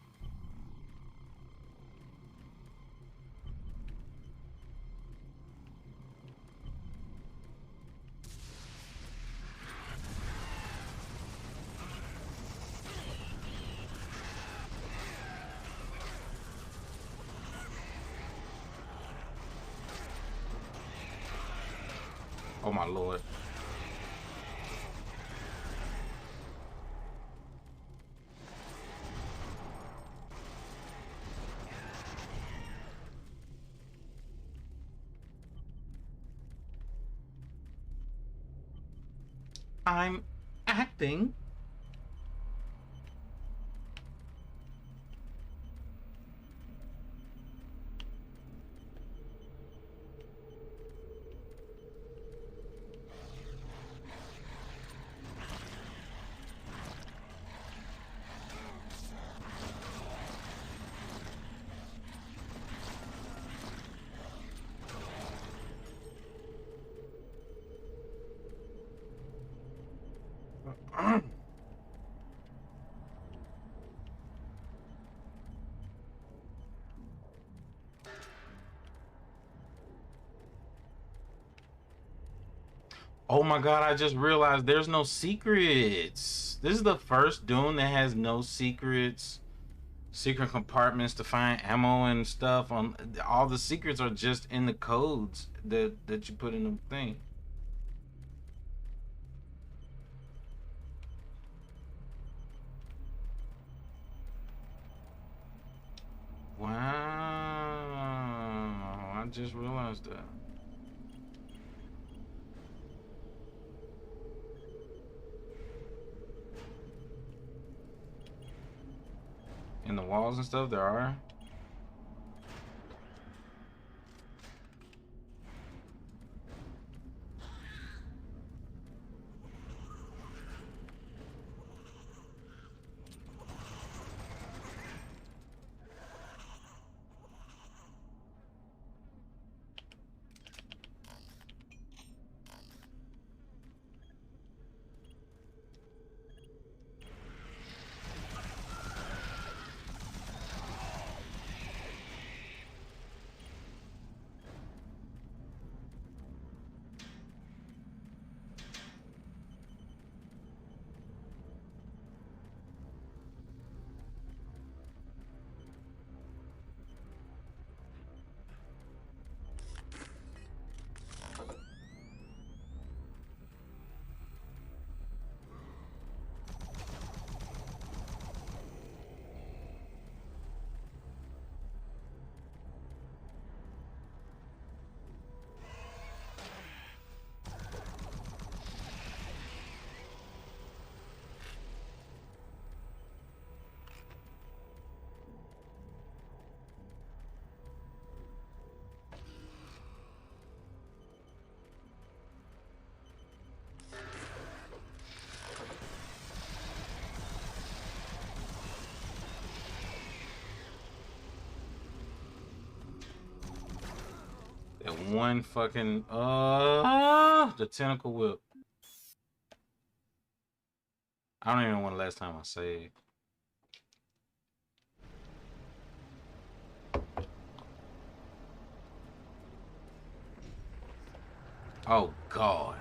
Oh my lord. I'm acting. Oh my god, I just realized there's no secrets. This is the first Doom that has no secrets. secret compartments to find ammo and stuff. On all the secrets are just in the codes that you put in the thing. Wow, I just realized that. In the walls and stuff, there are. That one fucking the tentacle whip. I don't even know when the last time I saved. Oh God.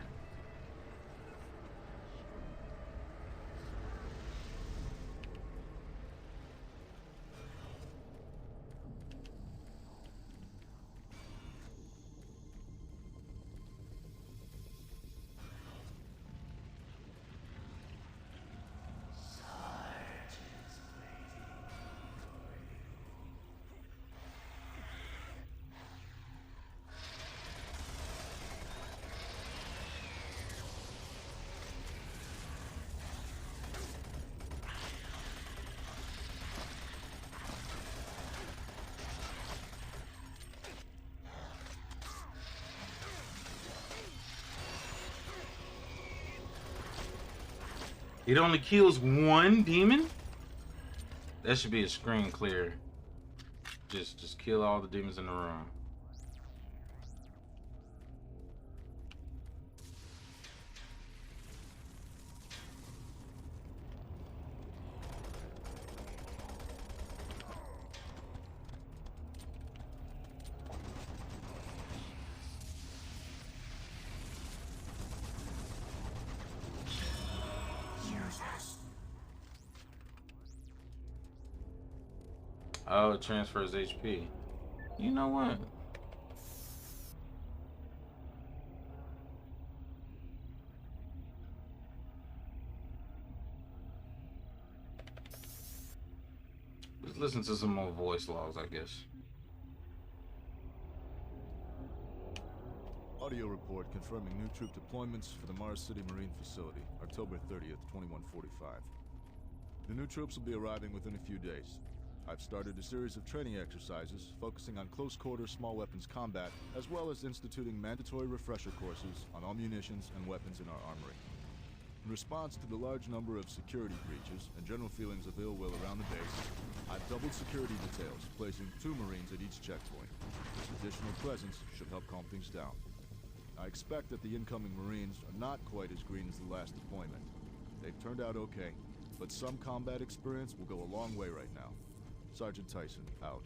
It only kills one demon? That should be a screen clear. Just kill all the demons in the room. Oh, it transfers HP. You know what? Let's listen to some more voice logs, I guess. Audio report confirming new troop deployments for the Mars City Marine Facility, October 30th, 2145. The new troops will be arriving within a few days. I've started a series of training exercises focusing on close-quarter small weapons combat, as well as instituting mandatory refresher courses on all munitions and weapons in our armory. In response to the large number of security breaches and general feelings of ill will around the base, I've doubled security details, placing 2 Marines at each checkpoint. This additional presence should help calm things down. I expect that the incoming Marines are not quite as green as the last deployment. They've turned out okay, but some combat experience will go a long way right now. Sergeant Tyson, out.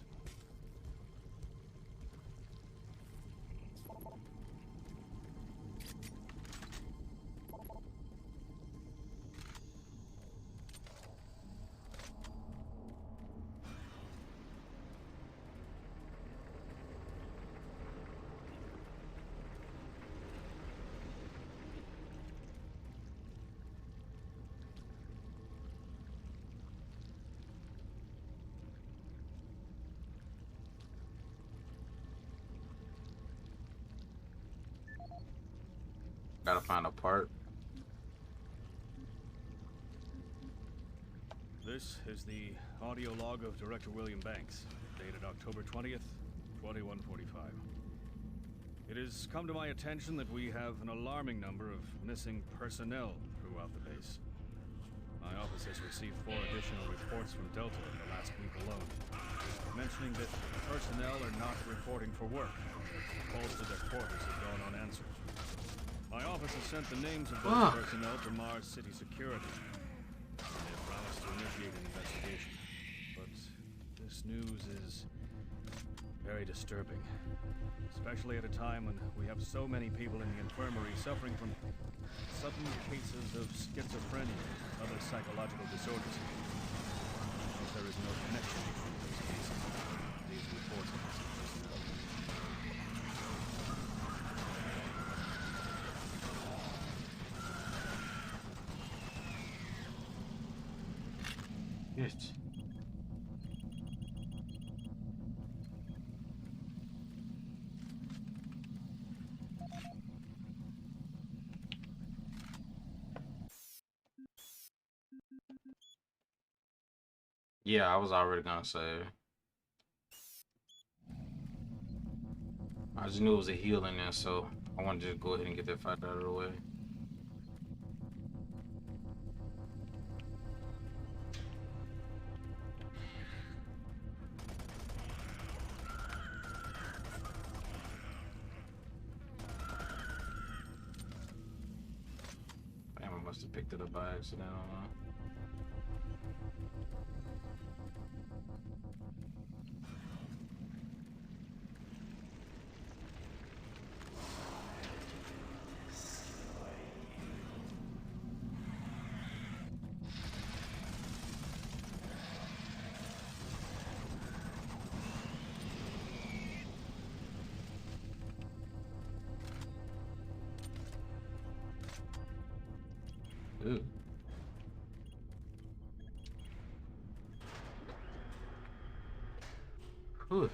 gotta find a part. This is the audio log of Director William Banks, dated October 20th, 2145. It has come to my attention that we have an alarming number of missing personnel throughout the base. My office has received 4 additional reports from Delta in the last week alone, mentioning that personnel are not reporting for work. Calls to their quarters have gone unanswered. My office has sent the names of those personnel to Mars City Security. They have promised to initiate an investigation. But this news is very disturbing. Especially at a time when we have so many people in the infirmary suffering from sudden cases of schizophrenia and other psychological disorders. If there is no connection between those cases, these reports of missing personnel. Yes. Yeah, I was already gonna say. I just knew it was a heal in there, so I wanted to just go ahead and get that fight out of the way. Damn, I must have picked it up by accident. I don't know. Ooh. Whew.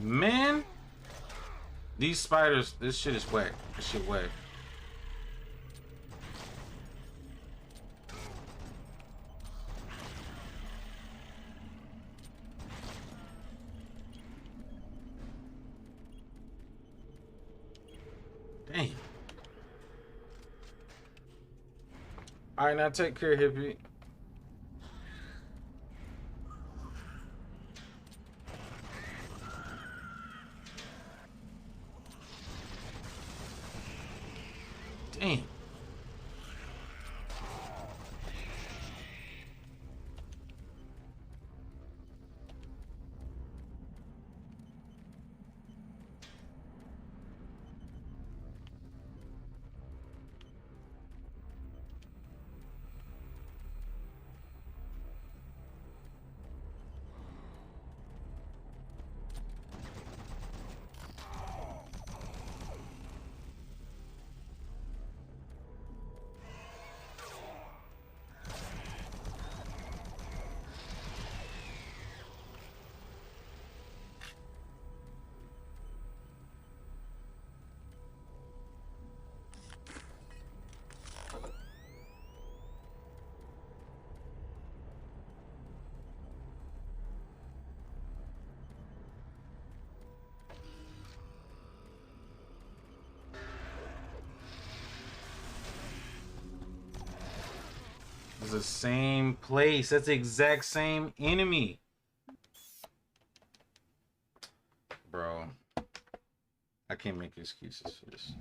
Man, these spiders, this shit is whack. This shit whack. Dang. All right, now take care, hippie. Damn. is the same place. That's the exact same enemy. Bro, I can't make excuses for this.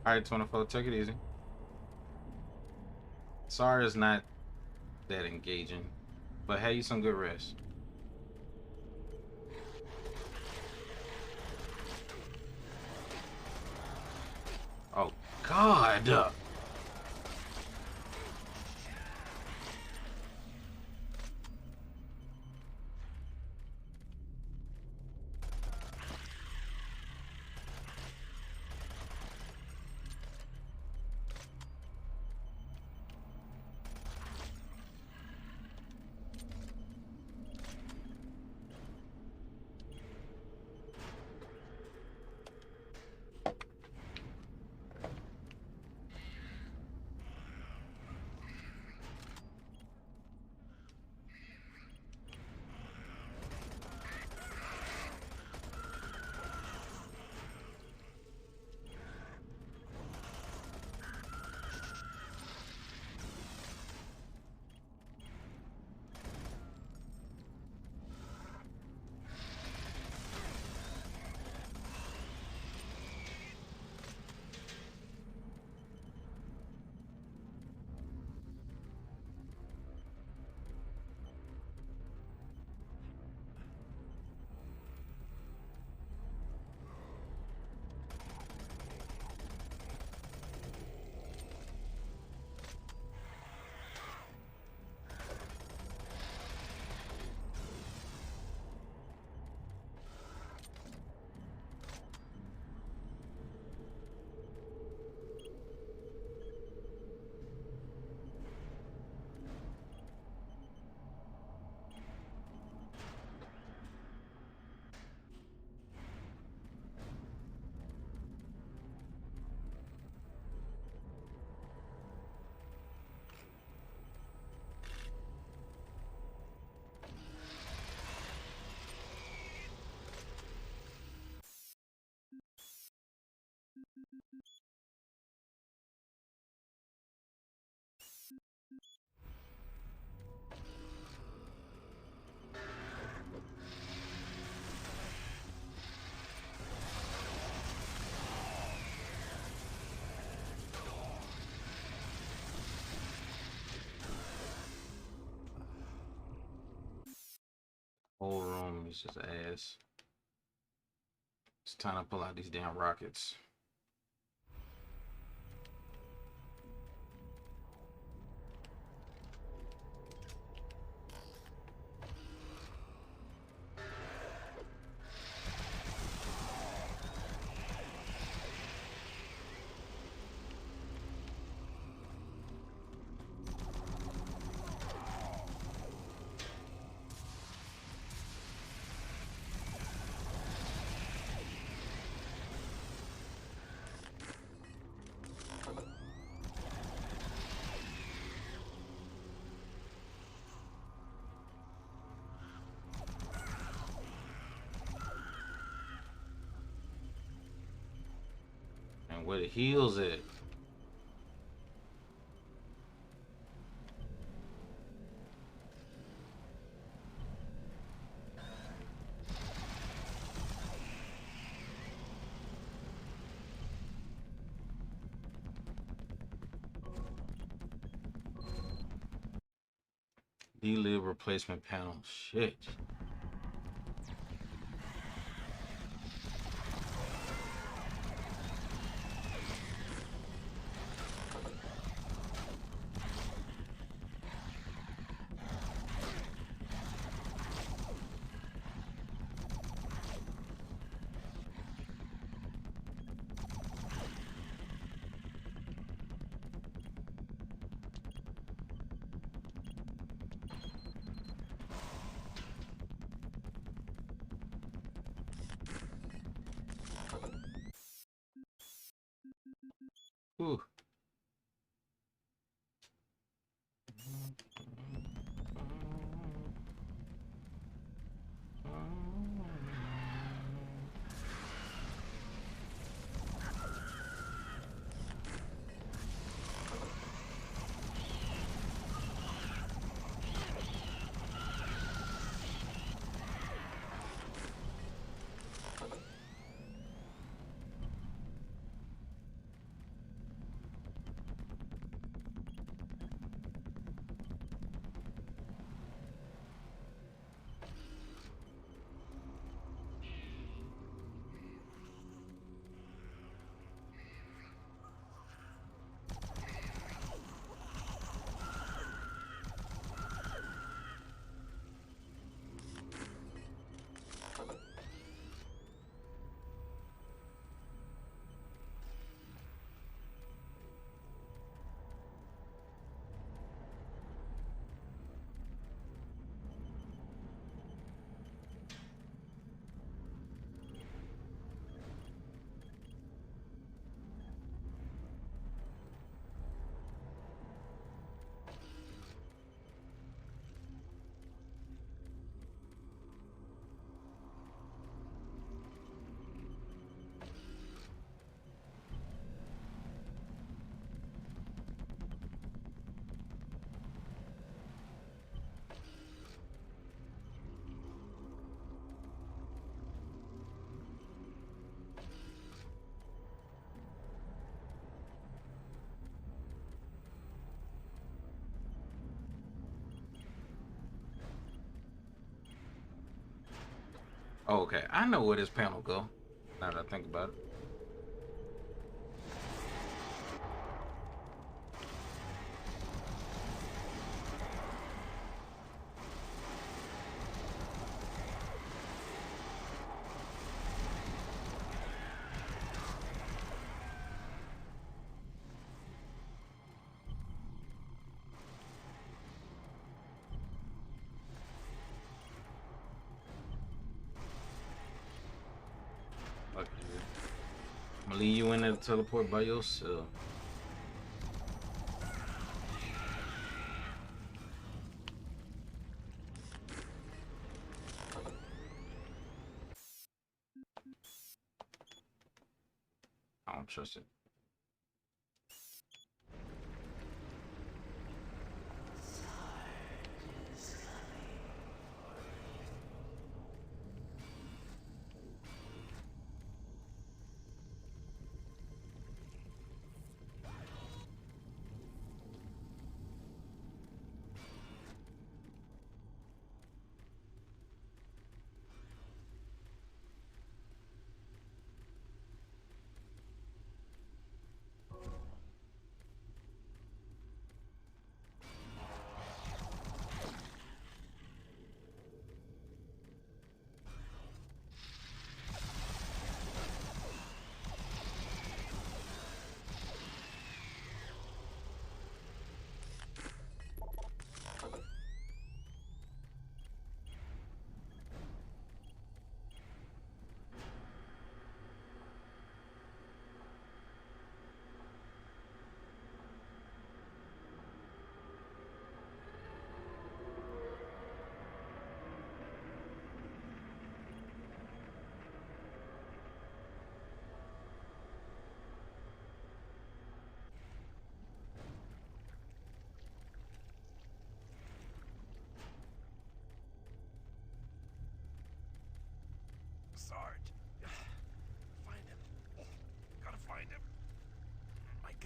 All right, 24, take it easy. Sorry, it's not that engaging, but have you some good rest. Oh, God. Whole room is just ass. It's time to pull out these damn rockets. Where the heels at? D-lib replacement panel. Shit. Ooh. Oh, okay, I know where this panel go. Now that I think about it. Fuck you. I'm gonna leave you in there to teleport by yourself. I don't trust it.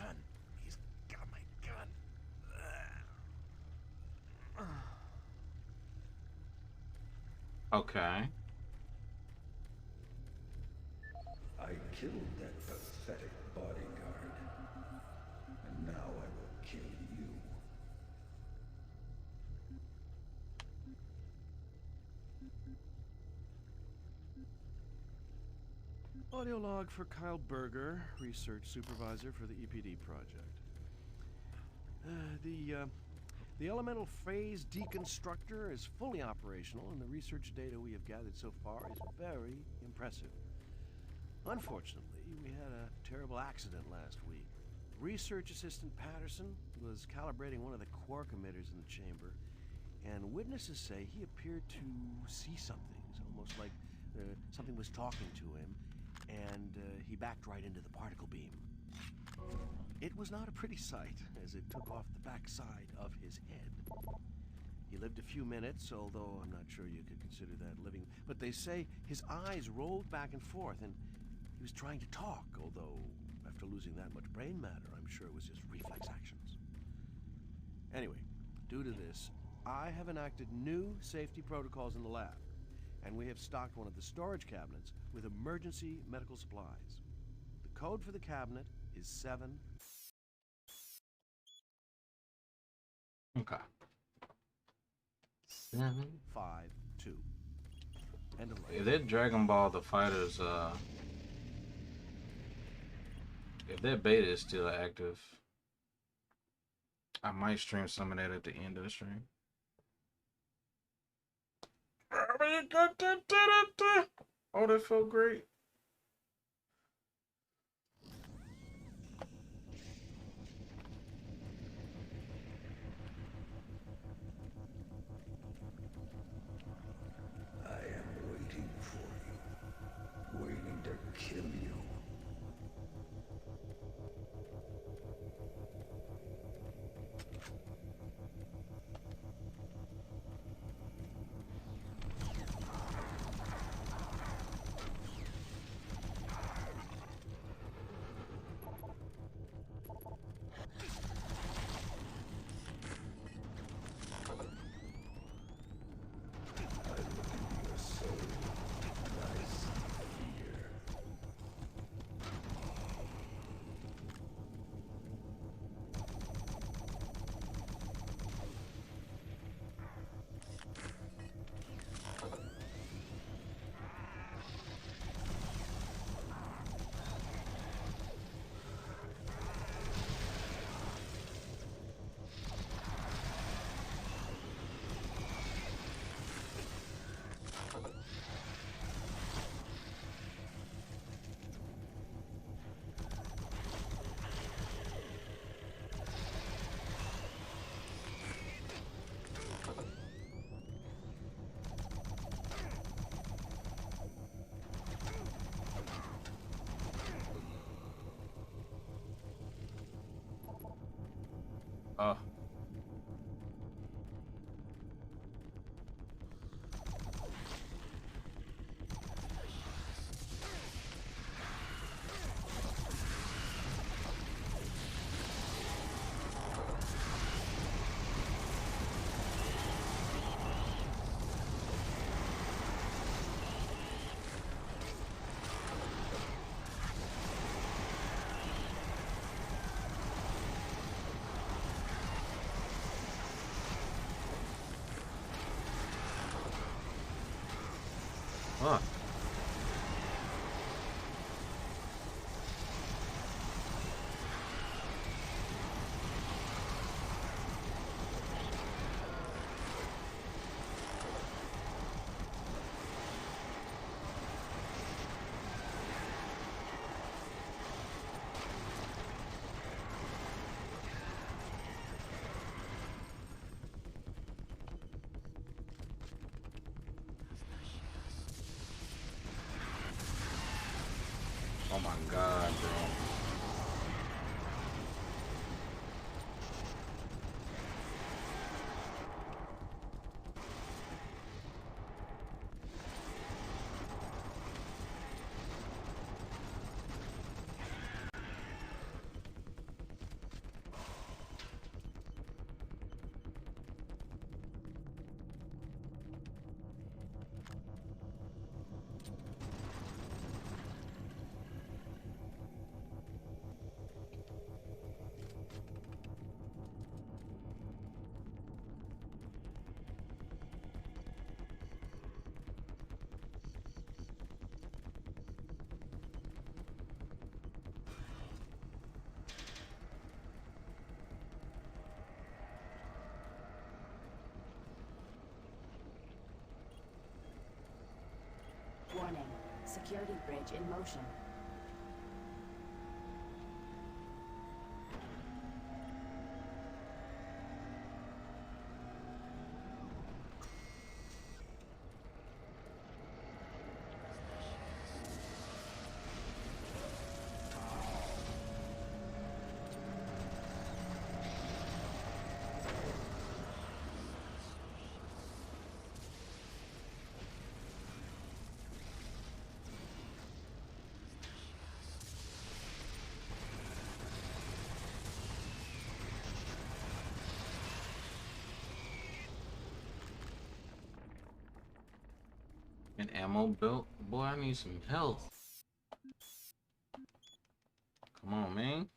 gun. He's got my gun. Okay. I killed that pathetic bodyguard. And now I will kill you. Audio log for Kyle Berger, research supervisor for the EPD project. The elemental phase deconstructor is fully operational, and the research data we have gathered so far is very impressive. Unfortunately, we had a terrible accident last week. Research assistant Patterson was calibrating one of the quark emitters in the chamber, and witnesses say he appeared to see something. It's almost like something was talking to him, and he backed right into the particle beam. It was not a pretty sight, as it took off the backside of his head. He lived a few minutes, although I'm not sure you could consider that living. But they say his eyes rolled back and forth, and he was trying to talk, although after losing that much brain matter, I'm sure it was just reflex actions. Anyway, due to this, I have enacted new safety protocols in the lab, and we have stocked one of the storage cabinets with emergency medical supplies. The code for the cabinet is 7. Okay. 7. 5 2. End of life. If that Dragon Ball the Fighters, if that beta is still active, I might stream some of that at the end of the stream. Oh, that felt great. I am waiting for you. Waiting to kill you. Huh. Oh my god, bro. security bridge in motion. An ammo belt? Boy, I need some health. Come on, man.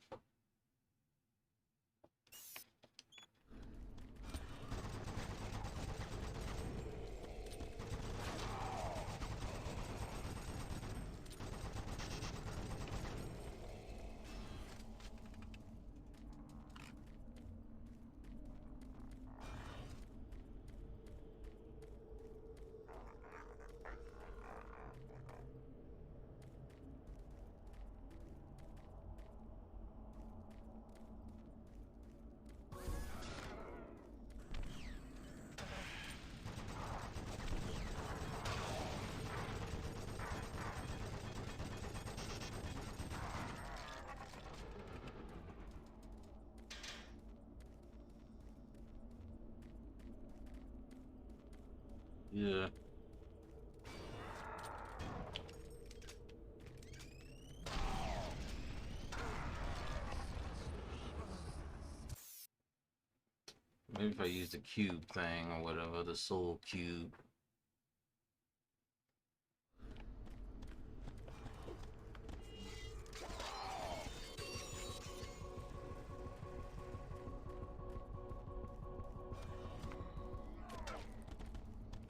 Yeah. Maybe if I use the cube thing or whatever, the soul cube.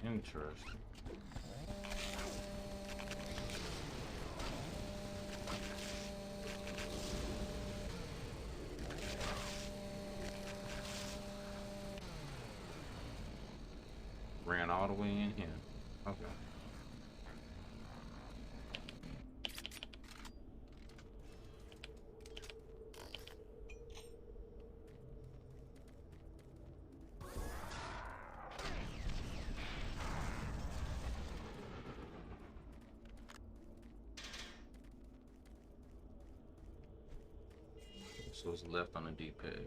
Interesting. Ran all the way in here. Okay. So it's left on the D-pad.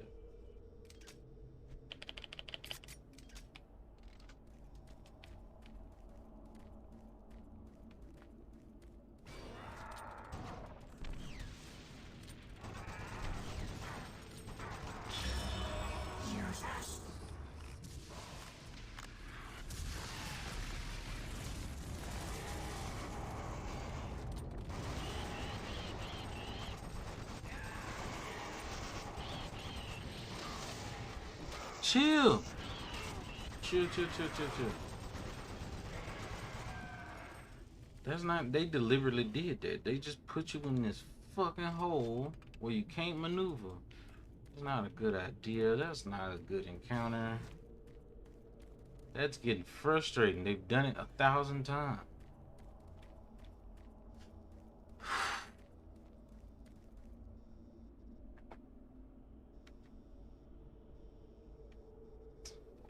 Chill. Chill. That's not, they deliberately did that. They just put you in this fucking hole where you can't maneuver. It's not a good idea. That's not a good encounter. That's getting frustrating. They've done it 1,000 times.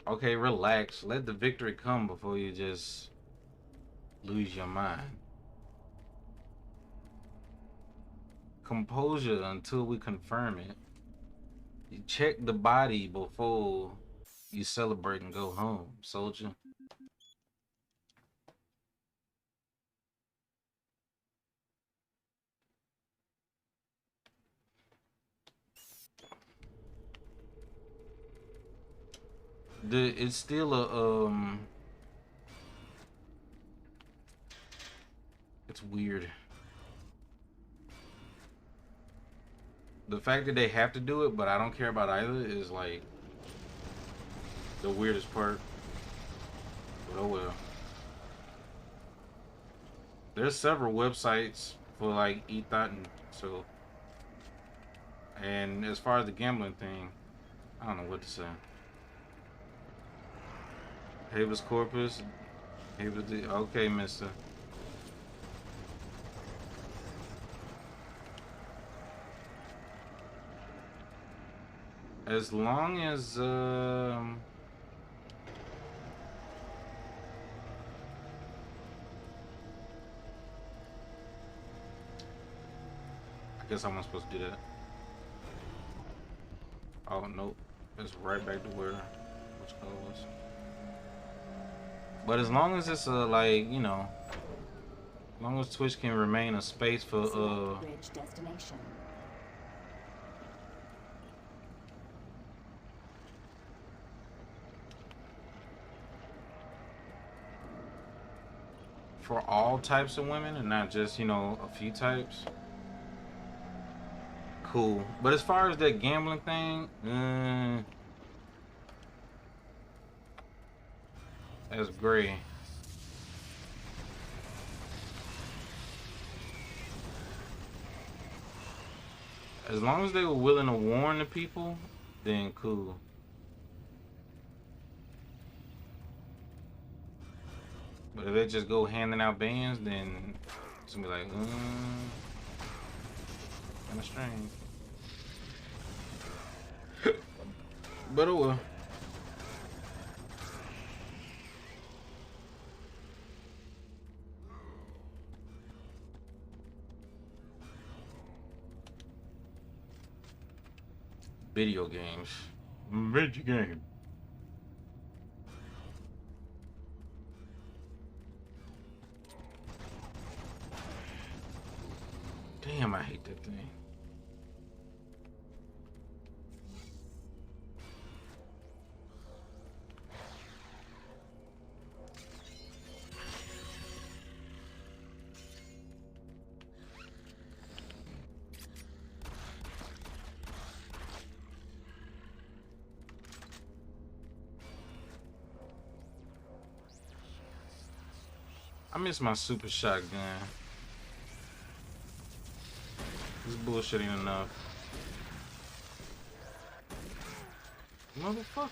Okay, relax. Let the victory come before you just lose your mind. Composure until we confirm it. You check the body before you celebrate and go home, soldier. It's still a it's weird. The fact that they have to do it, but I don't care about either, is like the weirdest part. But oh well. There's several websites for like Ethot, and so. And as far as the gambling thing, I don't know what to say. Habeas corpus. Okay, mister. As long as I guess I'm not supposed to do that. Oh nope, it's right back to where which color was. But as long as it's like, you know, as long as Twitch can remain a space for bridge destination. for all types of women and not just, you know, a few types. Cool. But as far as that gambling thing, that's gray. As long as they were willing to warn the people, then cool. But if they just go handing out bans, then it's gonna be like, kind of strange. But oh well. Video games. Video game. Damn, I hate that thing. I miss my super shotgun. This bullshit ain't enough. Motherfucker.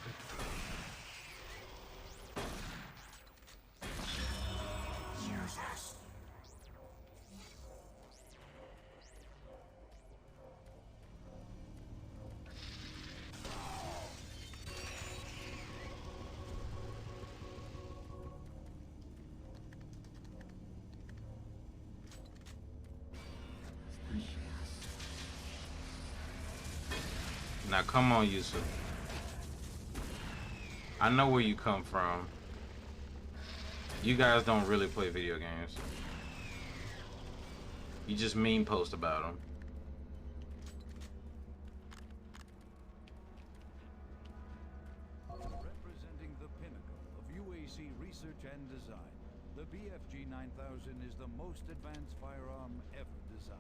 Now come on, Yusuf. I know where you come from. You guys don't really play video games. You just meme post about them. Representing the pinnacle of UAC research and design, the BFG 9000 is the most advanced firearm ever designed.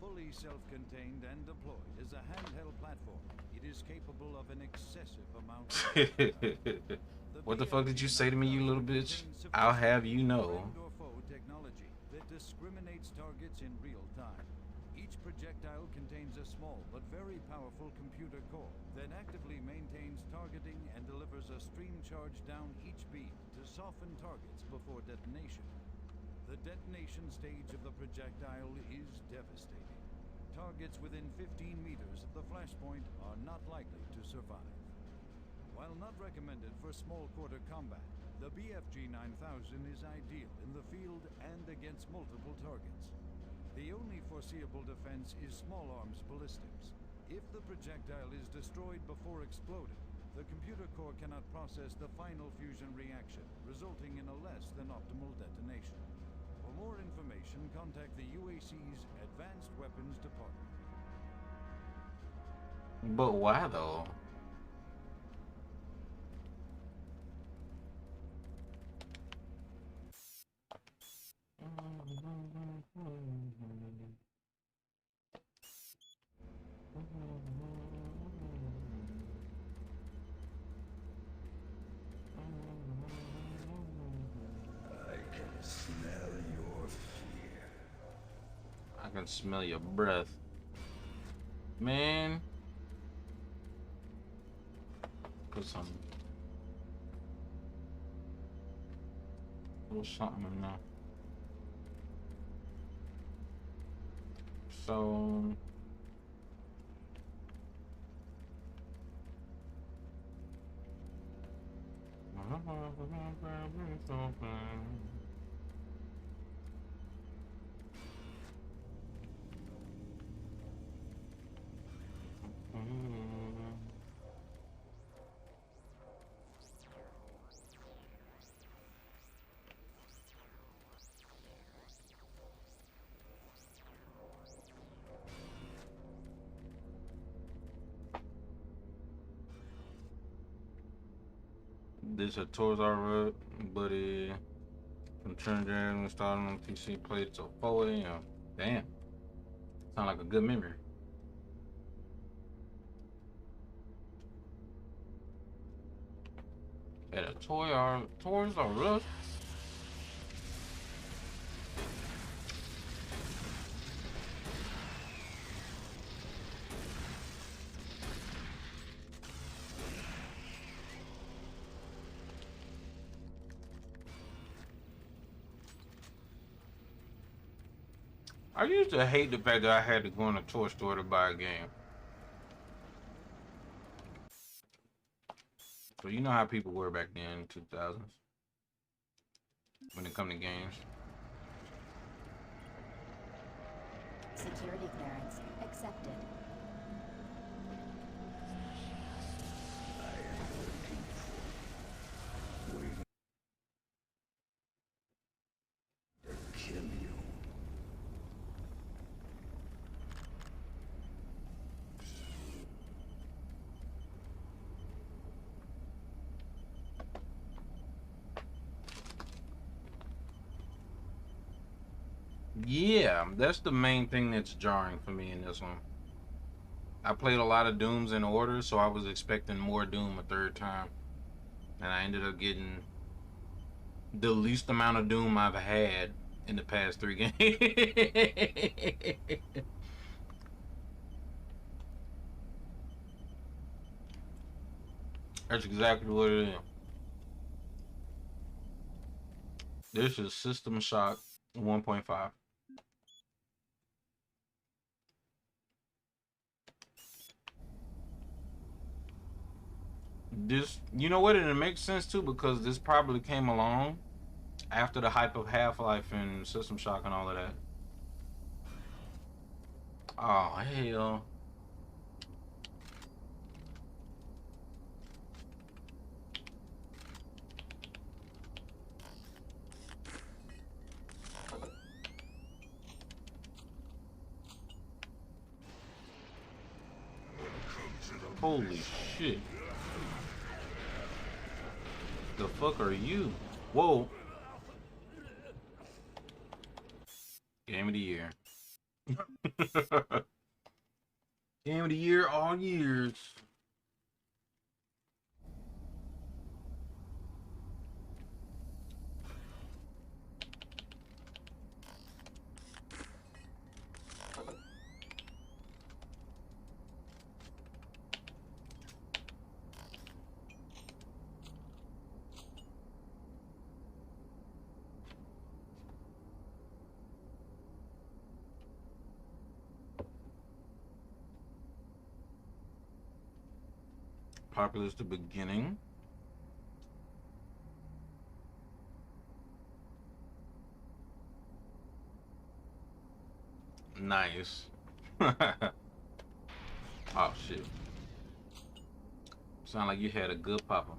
Fully self-contained and deployed as a handheld platform, it is capable of an excessive amount of What the fuck did you say to me, you little bitch? I'll have you know. Technology that discriminates targets in real time. Each projectile contains a small but very powerful computer core that actively maintains targeting and delivers a stream charge down each beam to soften targets before detonation. The detonation stage of the projectile is devastating. Targets within 15 meters of the flashpoint are not likely to survive. While not recommended for small quarter combat, the BFG 9000 is ideal in the field and against multiple targets. The only foreseeable defense is small arms ballistics. If the projectile is destroyed before exploding, the computer core cannot process the final fusion reaction, resulting in a less than optimal detonation. For more information, contact the UAC's Advanced Weapons Department. But why though? I can smell your fear. I can smell your breath. Man. Put some. Put something in there. So. This a Toys R Us, buddy. From Trinidad and starting on PC, played till 4 a.m. Damn. Sound like a good memory. At a Toys R Us. I used to hate the fact that I had to go in a toy store to buy a game. So you know how people were back then in 2000s when it come to games. Security clearance accepted. Kill you. Yeah, that's the main thing that's jarring for me in this one. I played a lot of Dooms in order, so I was expecting more Doom a third time. And I ended up getting the least amount of Doom I've had in the past 3 games. That's exactly what it is. This is System Shock 1.5. This, you know what, and it makes sense too, because this probably came along after the hype of Half-Life and System Shock and all of that. Oh, hell. Holy shit. The fuck are you? Whoa. Game of the year. Game of the year all years. Popular is the beginning. Nice. Oh shit. Sound like you had a good papa.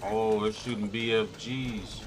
Oh, it's shooting BFGs.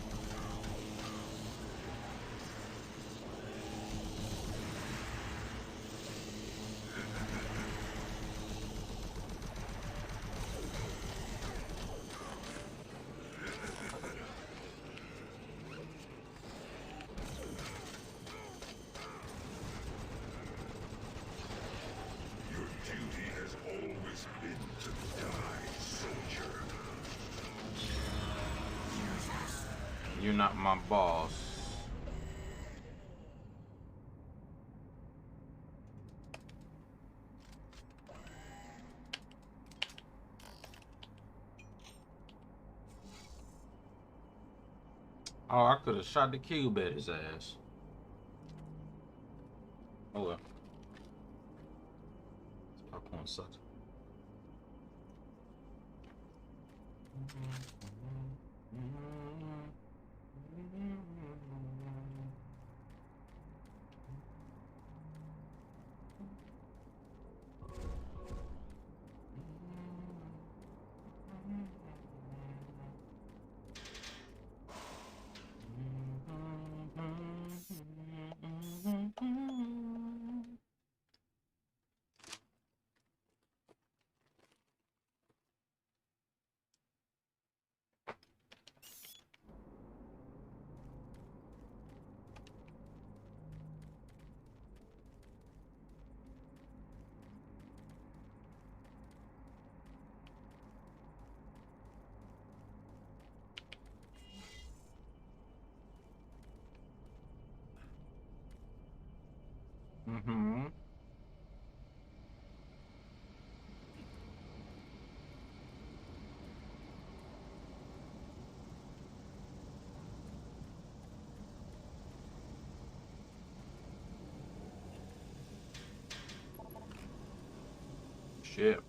You're not my boss. Oh, I could have shot the cube at his ass. Oh well. Popcorn sucks. Mm-hmm. Shit.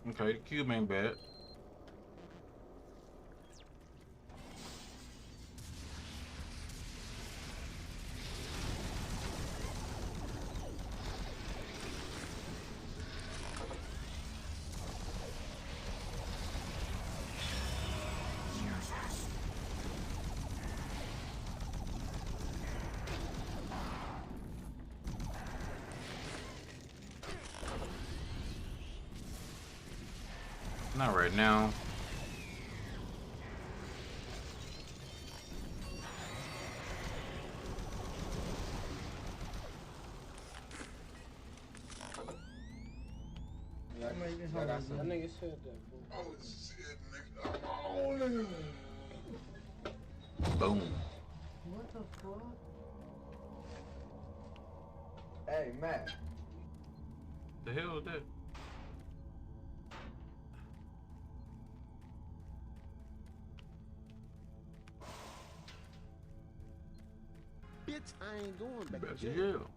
Okay, the cube ain't bad. Not right now. That nigga said that. Oh shit, nigga. Boom. What the fuck? Hey, Matt. The hell is that? Bitch, I ain't going back Back to to jail. jail.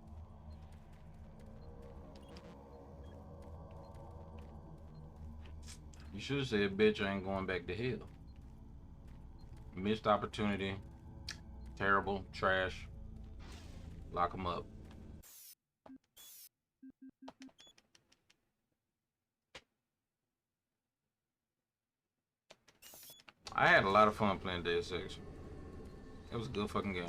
You should have said, bitch, I ain't going back to hell. Missed opportunity. Terrible. Trash. Lock them up. I had a lot of fun playing Deus Ex. It was a good fucking game.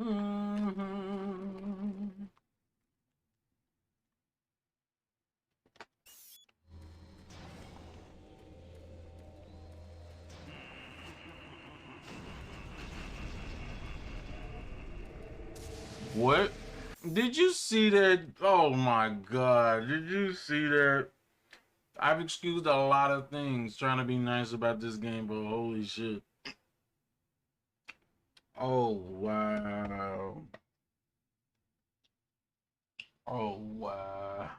What? Did you see that? Oh my God. Did you see that? I've excused a lot of things trying to be nice about this game, but holy shit. Oh, wow. Oh, wow.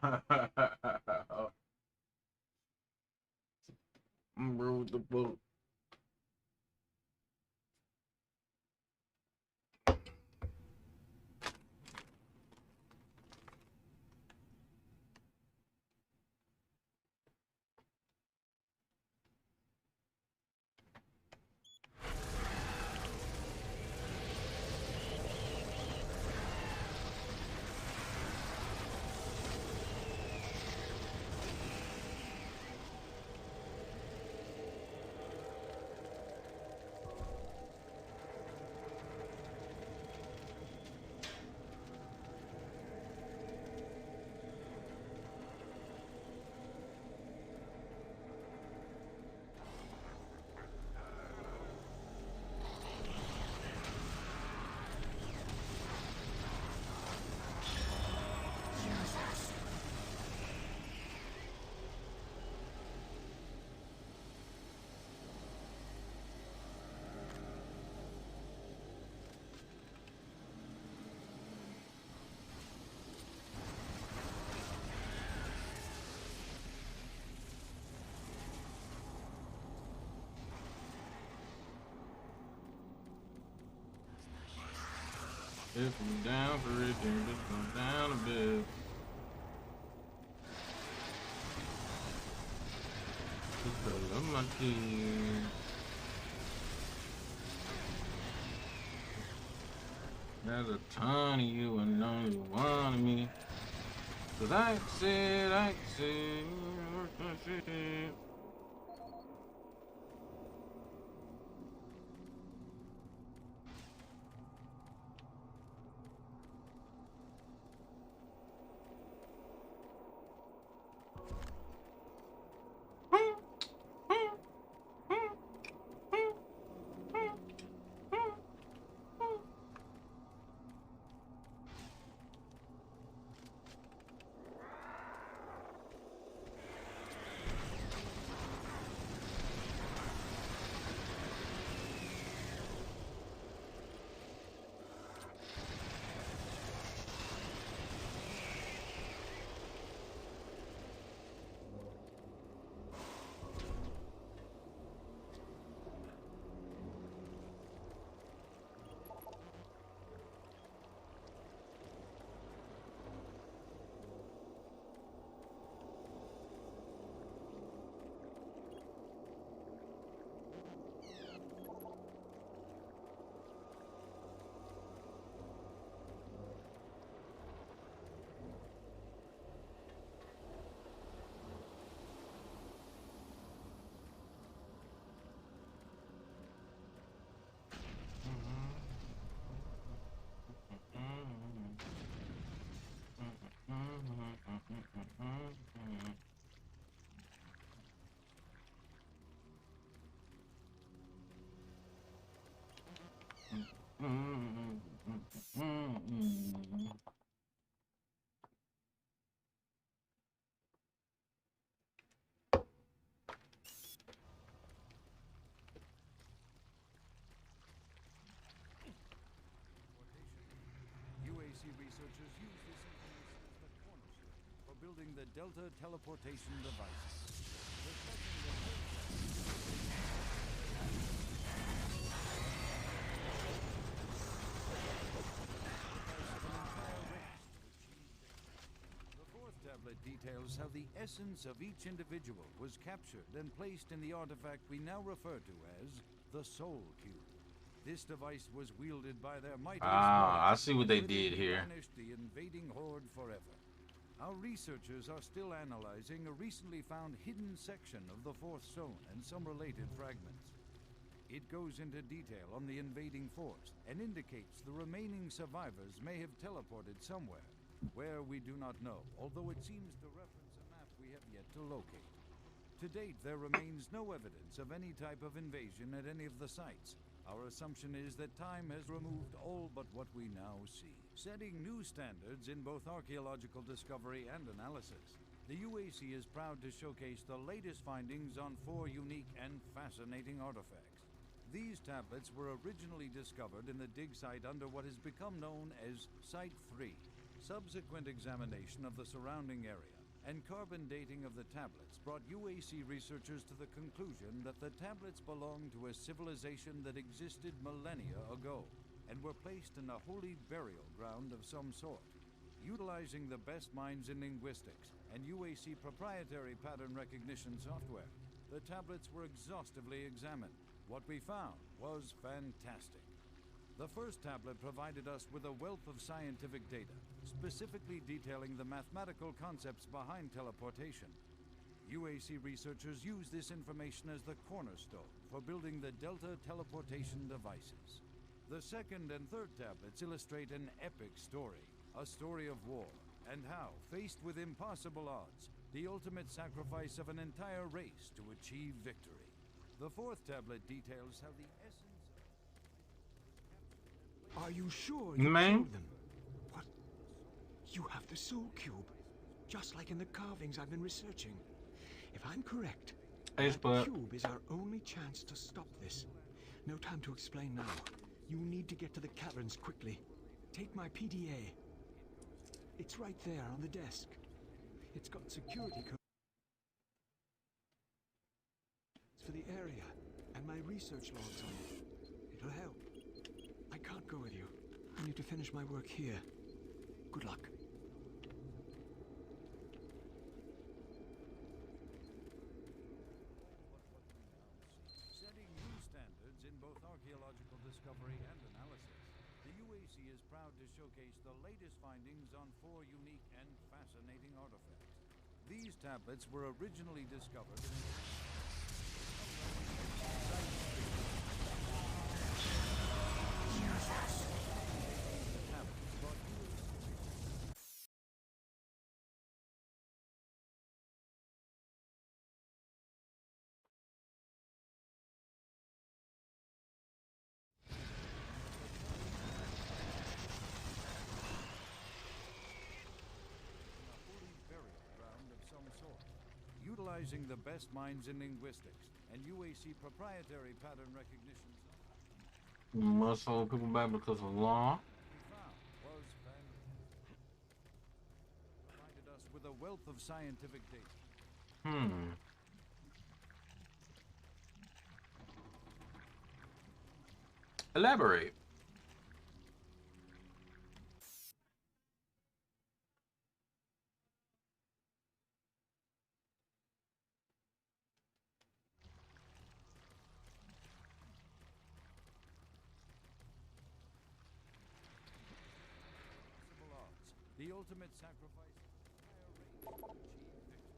Bro, what the fuck? If I'm down for it, then just come down a bit. Because I'm lucky. There's a ton of you and only one of me. Cause I said, UAC researchers use this information as the cornerstone for building the Delta teleportation devices. The fourth tablet details how the essence of each individual was captured and placed in the artifact we now refer to as the Soul Cube. This device was wielded by their mightiest I see what they did here. Banished the invading horde forever. Our researchers are still analyzing a recently found hidden section of the Fourth Stone and some related fragments. It goes into detail on the invading force and indicates the remaining survivors may have teleported somewhere. Where we do not know, although it seems to reference a map we have yet to locate. To date, there remains no evidence of any type of invasion at any of the sites. Our assumption is that time has removed all but what we now see, setting new standards in both archaeological discovery and analysis. The UAC is proud to showcase the latest findings on 4 unique and fascinating artifacts. These tablets were originally discovered in the dig site under what has become known as Site 3. Subsequent examination of the surrounding area and carbon dating of the tablets brought UAC researchers to the conclusion that the tablets belonged to a civilization that existed millennia ago and were placed in a holy burial ground of some sort. Utilizing the best minds in linguistics and UAC proprietary pattern recognition software, the tablets were exhaustively examined. What we found was fantastic. The first tablet provided us with a wealth of scientific data, specifically detailing the mathematical concepts behind teleportation. UAC researchers use this information as the cornerstone for building the Delta teleportation devices. The second and third tablets illustrate an epic story, a story of war, and how, faced with impossible odds, the ultimate sacrifice of an entire race to achieve victory. The fourth tablet details how the essence of... Are you sure you Man? killed them? What? You have the Soul Cube, just like in the carvings I've been researching. If I'm correct, Hey, that cube is our only chance to stop this. No time to explain now. You need to get to the caverns quickly. Take my PDA. It's right there on the desk. It's got security codes for the area, and my research logs on it. It'll help. I can't go with you. I need to finish my work here. Good luck. Setting new standards in both archaeological discovery and analysis, the UAC is proud to showcase the latest findings on 4 unique and fascinating artifacts. These tablets were originally discovered in... Utilizing the best minds in linguistics and UAC proprietary pattern recognition. Must hold people back because of law. Provided us with a wealth of scientific data. Elaborate. The ultimate sacrifice of an entire race to achieve victory.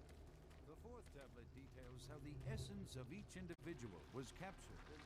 The fourth tablet details how the essence of each individual was captured and